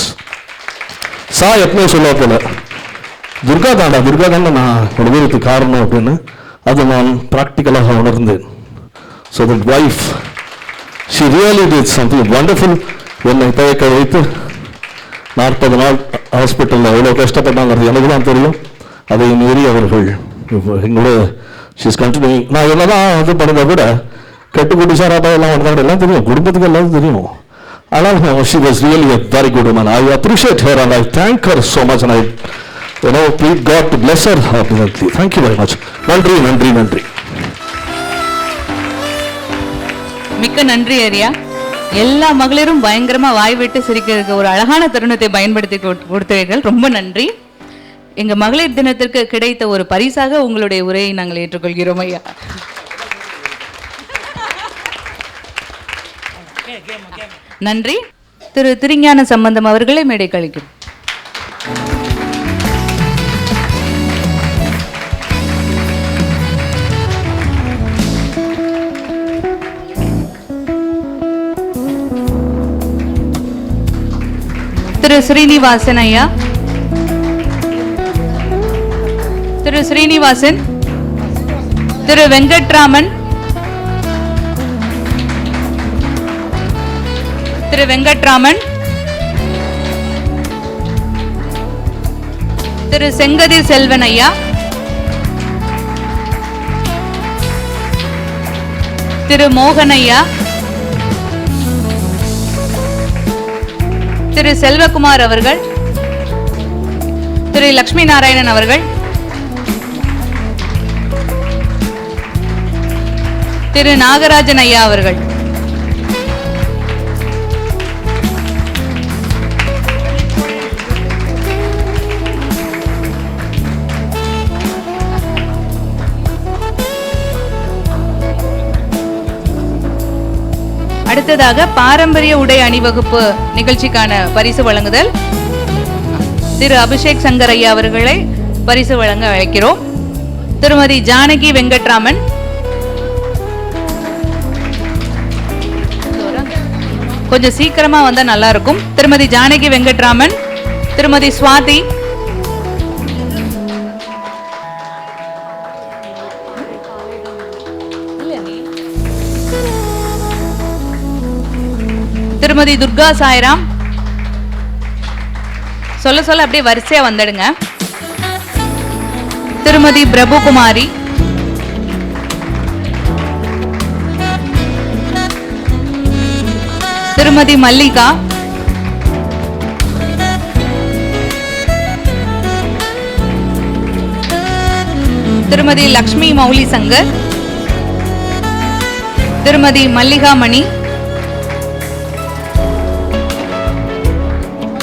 Sai எப்பவுமே சொல்ல போல, துர்கா தான் நான் உணர்வுக்கு காரணம் அப்படின்னு, அதை நான் ப்ராக்டிக்கலாக உணர்ந்தேன். So that wife she really did something wonderful. என்னை தயக்க வைத்து 40 நாள் ஹாஸ்பிட்டலில் எவ்வளோ கஷ்டப்பட்டாங்கிறது எனக்கு தான் தெரியும். அதை மீறி அவர்கள் எங்களோட ஷீஸ் கண்டினியூ. நான் என்னதான் இது பண்ணியிருந்தா கூட கெட்டுக்குட்டி சாராப்பா எல்லாம் வந்தாங்க, எல்லாம் தெரியும், குடும்பத்துக்கு எல்லாரும் தெரியும். ஆனால் she was really a very good woman. I appreciate her and I thank her so much and I plead God to bless her abundantly. Thank you very much. நன்றி. மிக்க நன்றி ஐயா. எல்லா மகளிரும் பயங்கரமா வாய் விட்டு சிரிக்கிறதுக்கு ஒரு அழகான தருணத்தை பயன்படுத்தி கொடுத்தீர்கள். ரொம்ப நன்றி. எங்க மகளிர் தினத்திற்கு கிடைத்த ஒரு பரிசாக உங்களுடைய உரையை நாங்கள் ஏற்றுக்கொள்கிறோம் ஐயா. நன்றி. திரு திருஞான சம்பந்தம் அவர்களை மேடை கழிக்கும். திரு ஸ்ரீனிவாசன் ஐயா. திரு ஸ்ரீனிவாசன், திரு வெங்கட்ராமன், திரு வெங்கட்ராமன், திரு செங்கதிர் செல்வன் ஐயா, திரு மோகன் ஐயா, திரு செல்வகுமார் அவர்கள், திரு லட்சுமி நாராயணன் அவர்கள், திரு நாகராஜன் ஐயா அவர்கள், அடுத்ததாக பாரம்பரிய உடை அணிவகுப்பு நிகழ்ச்சிக்கான பரிசு வழங்குதல். திரு அபிஷேக் சங்கர் ஐயா அவர்களை பரிசு வழங்க அழைக்கிறோம். திருமதி ஜானகி வெங்கட்ராமன், கொஞ்சம் சீக்கிரமா வந்தா நல்லா இருக்கும். திருமதி ஜானகி வெங்கட்ராமன், திருமதி சுவாதி, திருமதி துர்கா சாய்ராம். சொல்ல சொல்ல அப்படியே வரிசையா வந்துடுங்க. திருமதி பிரபுகுமாரி, திருமதி மல்லிகா, திருமதி லக்ஷ்மி மௌலி சங்கர், திருமதி மல்லிகா மணி,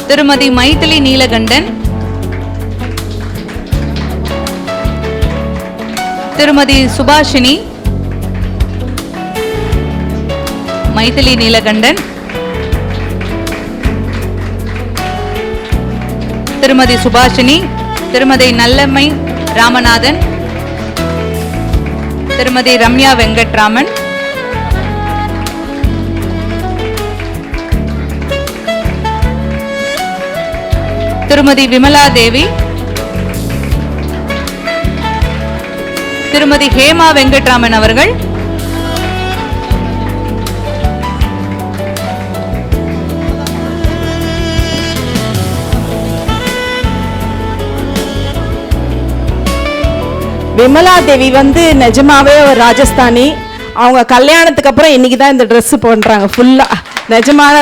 திருமதி மைதிலி நீலகண்டன், திருமதி சுபாஷினி, மைதிலி நீலகண்டன், திருமதி சுபாஷினி, திருமதி நல்லம்மை ராமநாதன், திருமதி ரம்யா வெங்கட்ராமன், திருமதி விமலா தேவி, திருமதி ஹேமா வெங்கட்ராமன் அவர்கள், விமலா தேவி வந்து நிஜமாவே ஒரு ராஜஸ்தானி. அவங்க கல்யாணத்துக்கு அப்புறம் இன்னைக்கு தான் இந்த ட்ரெஸ் போடுறாங்க ஃபுல்லாக. நிஜமான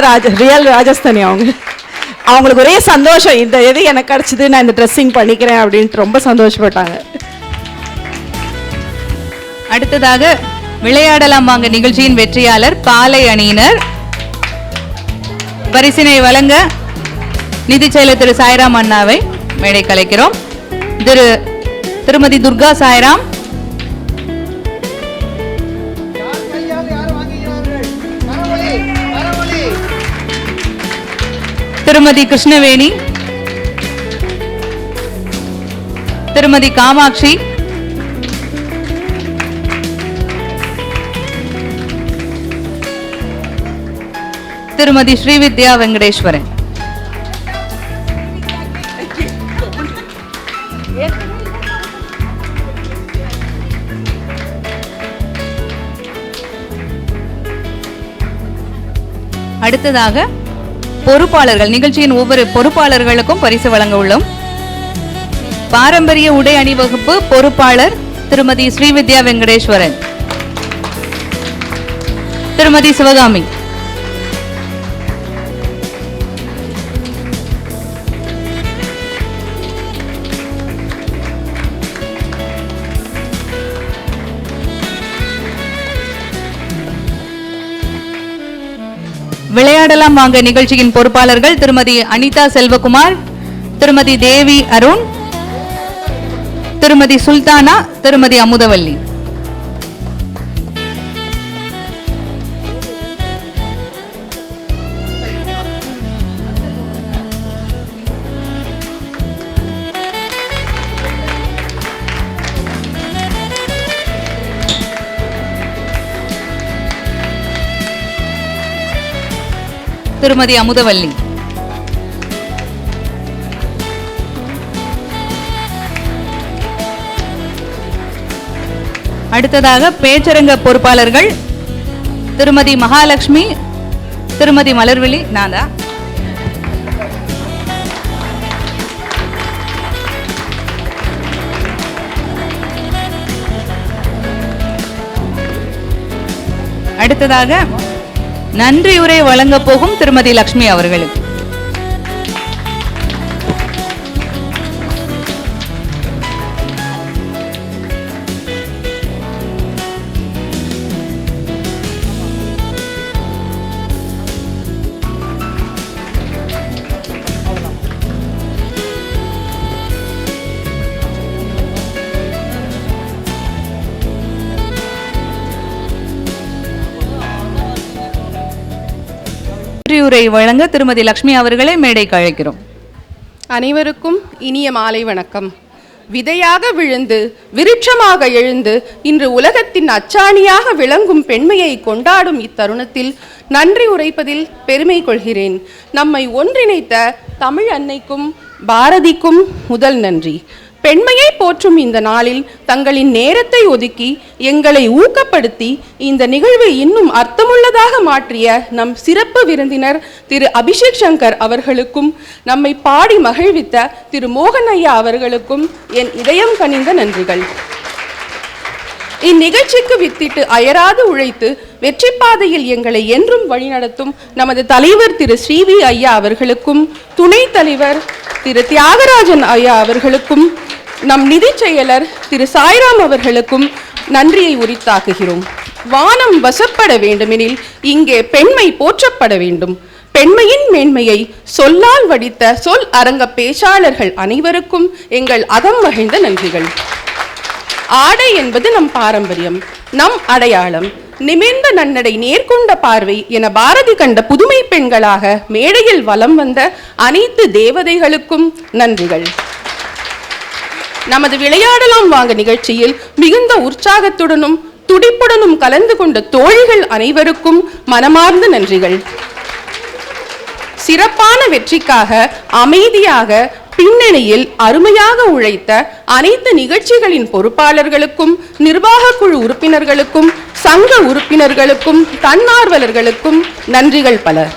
ரியல் ராஜஸ்தானி அவங்க. அவங்களுக்கு ஒரே சந்தோஷம், இந்த எது எனக்கு கிடச்சிது, நான் இந்த ட்ரெஸ்ஸிங் பண்ணிக்கிறேன் அப்படின்ட்டு ரொம்ப சந்தோஷப்பட்டாங்க. அடுத்ததாக விளையாடலாம் வாங்க நிகழ்ச்சியின் வெற்றியாளர் பாலை அணியினர். பரிசினை வழங்க நிதி செயலர் திரு சாய்ராம் அண்ணாவை மேடை கலைக்கிறோம். திருமதி துர்கா சாய்ராம், திருமதி கிருஷ்ணவேணி, திருமதி காமாட்சி, திருமதி ஸ்ரீவித்யா வெங்கடேஸ்வரன். அடுத்ததாக பொறுப்பாளர்கள், நிகழ்ச்சியின் ஒவ்வொரு பொறுப்பாளர்களுக்கும் பரிசு வழங்க உள்ளோம். பாரம்பரிய உடை அணிவகுப்பு பொறுப்பாளர் திருமதி ஸ்ரீவித்யா வெங்கடேஸ்வரன், திருமதி சிவகாமி, விளையாடலாம் வாங்க நிகழ்ச்சியின் பொறுப்பாளர்கள் திருமதி அனிதா செல்வகுமார், திருமதி தேவி அருண், திருமதி சுல்தானா, திருமதி அமுதவல்லி. திருமதி அமுதவல்லி. அடுத்ததாக பேச்சரங்க பொறுப்பாளர்கள் திருமதி மகாலட்சுமி, திருமதி மலர்விழி, நாதா. அடுத்ததாக நன்றியுரை வழங்க போகும் திருமதி லட்சுமி அவர்களுக்கு. நன்றியுரை வழங்க திருமதி லட்சுமி அவர்களை மேடைக்கு அழைக்கிறோம். அனைவருக்கும் இனிய மாலை வணக்கம். விதையாக விழுந்து விருட்சமாக எழுந்து இன்று உலகத்தின் அச்சாணியாக விளங்கும் பெண்மையை கொண்டாடும் இத்தருணத்தில் நன்றி உரைப்பதில் பெருமை கொள்கிறேன். நம்மை ஒன்றிணைத்த தமிழ் அன்னைக்கும் பாரதிக்கும் முதல் நன்றி. பெண்மையை போற்றும் இந்த நாளில் தங்களின் நேரத்தை ஒதுக்கி எங்களை ஊக்கப்படுத்தி இந்த நிகழ்வை இன்னும் அர்த்தமுள்ளதாக மாற்றிய நம் சிறப்பு விருந்தினர் திரு அபிஷேக் சங்கர் அவர்களுக்கும், நம்மை பாடி மகிழ்வித்த திரு மோகன் ஐயா அவர்களுக்கும் என் இதயம் கனிந்த நன்றிகள். இந்நிகழ்ச்சிக்கு வித்திட்டு அயராது உழைத்து வெற்றி பாதையில் எங்களை என்றும் வழிநடத்தும் நமது தலைவர் திரு ஸ்ரீவி ஐயா அவர்களுக்கும், துணைத் தலைவர் திரு தியாகராஜன் ஐயா அவர்களுக்கும், நம் நிதி செயலர் திரு சாய்ராம் அவர்களுக்கும் நன்றியை உரித்தாக்குகிறோம். வானம் வசப்பட வேண்டுமெனில் இங்கே பெண்மை போற்றப்பட வேண்டும். பெண்மையின் மேன்மையை சொல்லால் வடித்த சொல் அரங்க பேச்சாளர்கள் அனைவருக்கும் எங்கள் அகம் மகிழ்ந்த நன்றிகள். ஆடை என்பது நம் பாரம்பரியம், நம் அடையாளம். நிமிர்ந்த நன்னடை, நேர்கொண்ட பார்வை என பாரதி கண்ட புதுமை பெண்களாக மேடையில் வலம் வந்த அனைத்து தேவதைகளுக்கும் நன்றிகள். நமது விளையாடலாம் வாங்க நிகழ்ச்சியில் மிகுந்த உற்சாகத்துடனும் துடிப்புடனும் கலந்து கொண்ட தோழிகள் அனைவருக்கும் மனமார்ந்த நன்றிகள். சிறப்பான வெற்றிக்காக அமைதியாக பின்னணியில் அருமையாக உழைத்த அனைத்து நிகழ்ச்சிகளின் பொறுப்பாளர்களுக்கும், நிர்வாக குழு உறுப்பினர்களுக்கும், சங்க உறுப்பினர்களுக்கும், தன்னார்வலர்களுக்கும் நன்றிகள் பல.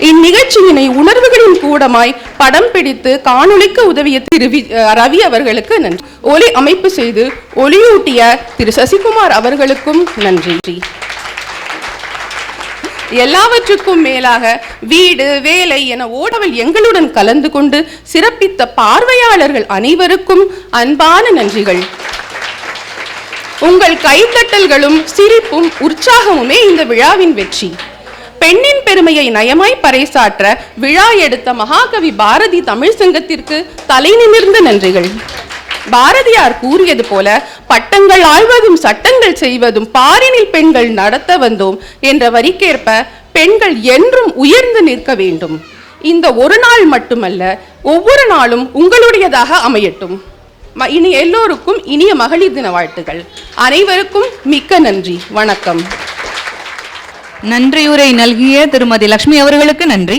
இந்நிகழ்ச்சியினை உணர்வுகளின் கூடமாய் படம் பிடித்து காணொளிக்கு உதவிய திரு ரவி அவர்களுக்கு நன்றி. ஒலி அமைப்பு செய்து ஒளியூட்டிய திரு சசிகுமார் அவர்களுக்கும் நன்றி. எல்லாவற்றுக்கும் மேலாக வீடு வேலை என ஓடவல் எங்களுடன் கலந்து கொண்டு சிறப்பித்த பார்வையாளர்கள் அனைவருக்கும் அன்பான நன்றிகள். உங்கள் கைத்தட்டல்களும் சிரிப்பும் உற்சாகமுமே இந்த விழாவின் வெற்றி. பெண்ணின் பெருமையை நயமாய் பறைசாற்ற விழா எடுத்த மகாகவி பாரதி தமிழ் சங்கத்திற்கு தலை நிமிர்ந்த நன்றிகள். பாரதியார் கூறியது போல, பட்டங்கள் ஆழ்வதும் சட்டங்கள் செய்வதும் பாரினில் பெண்கள் நடத்த வந்தோம் என்ற வரிக்கேற்ப பெண்கள் என்றும் உயர்ந்து நிற்க வேண்டும். இந்த ஒரு நாள் மட்டுமல்ல, ஒவ்வொரு நாளும் உங்களுடையதாக அமையட்டும். இனி எல்லோருக்கும் இனிய மகளிர் தின வாழ்த்துக்கள். அனைவருக்கும் மிக்க நன்றி. வணக்கம். நன்றியுரை நல்கிய திருமதி லட்சுமி அவர்களுக்கு நன்றி.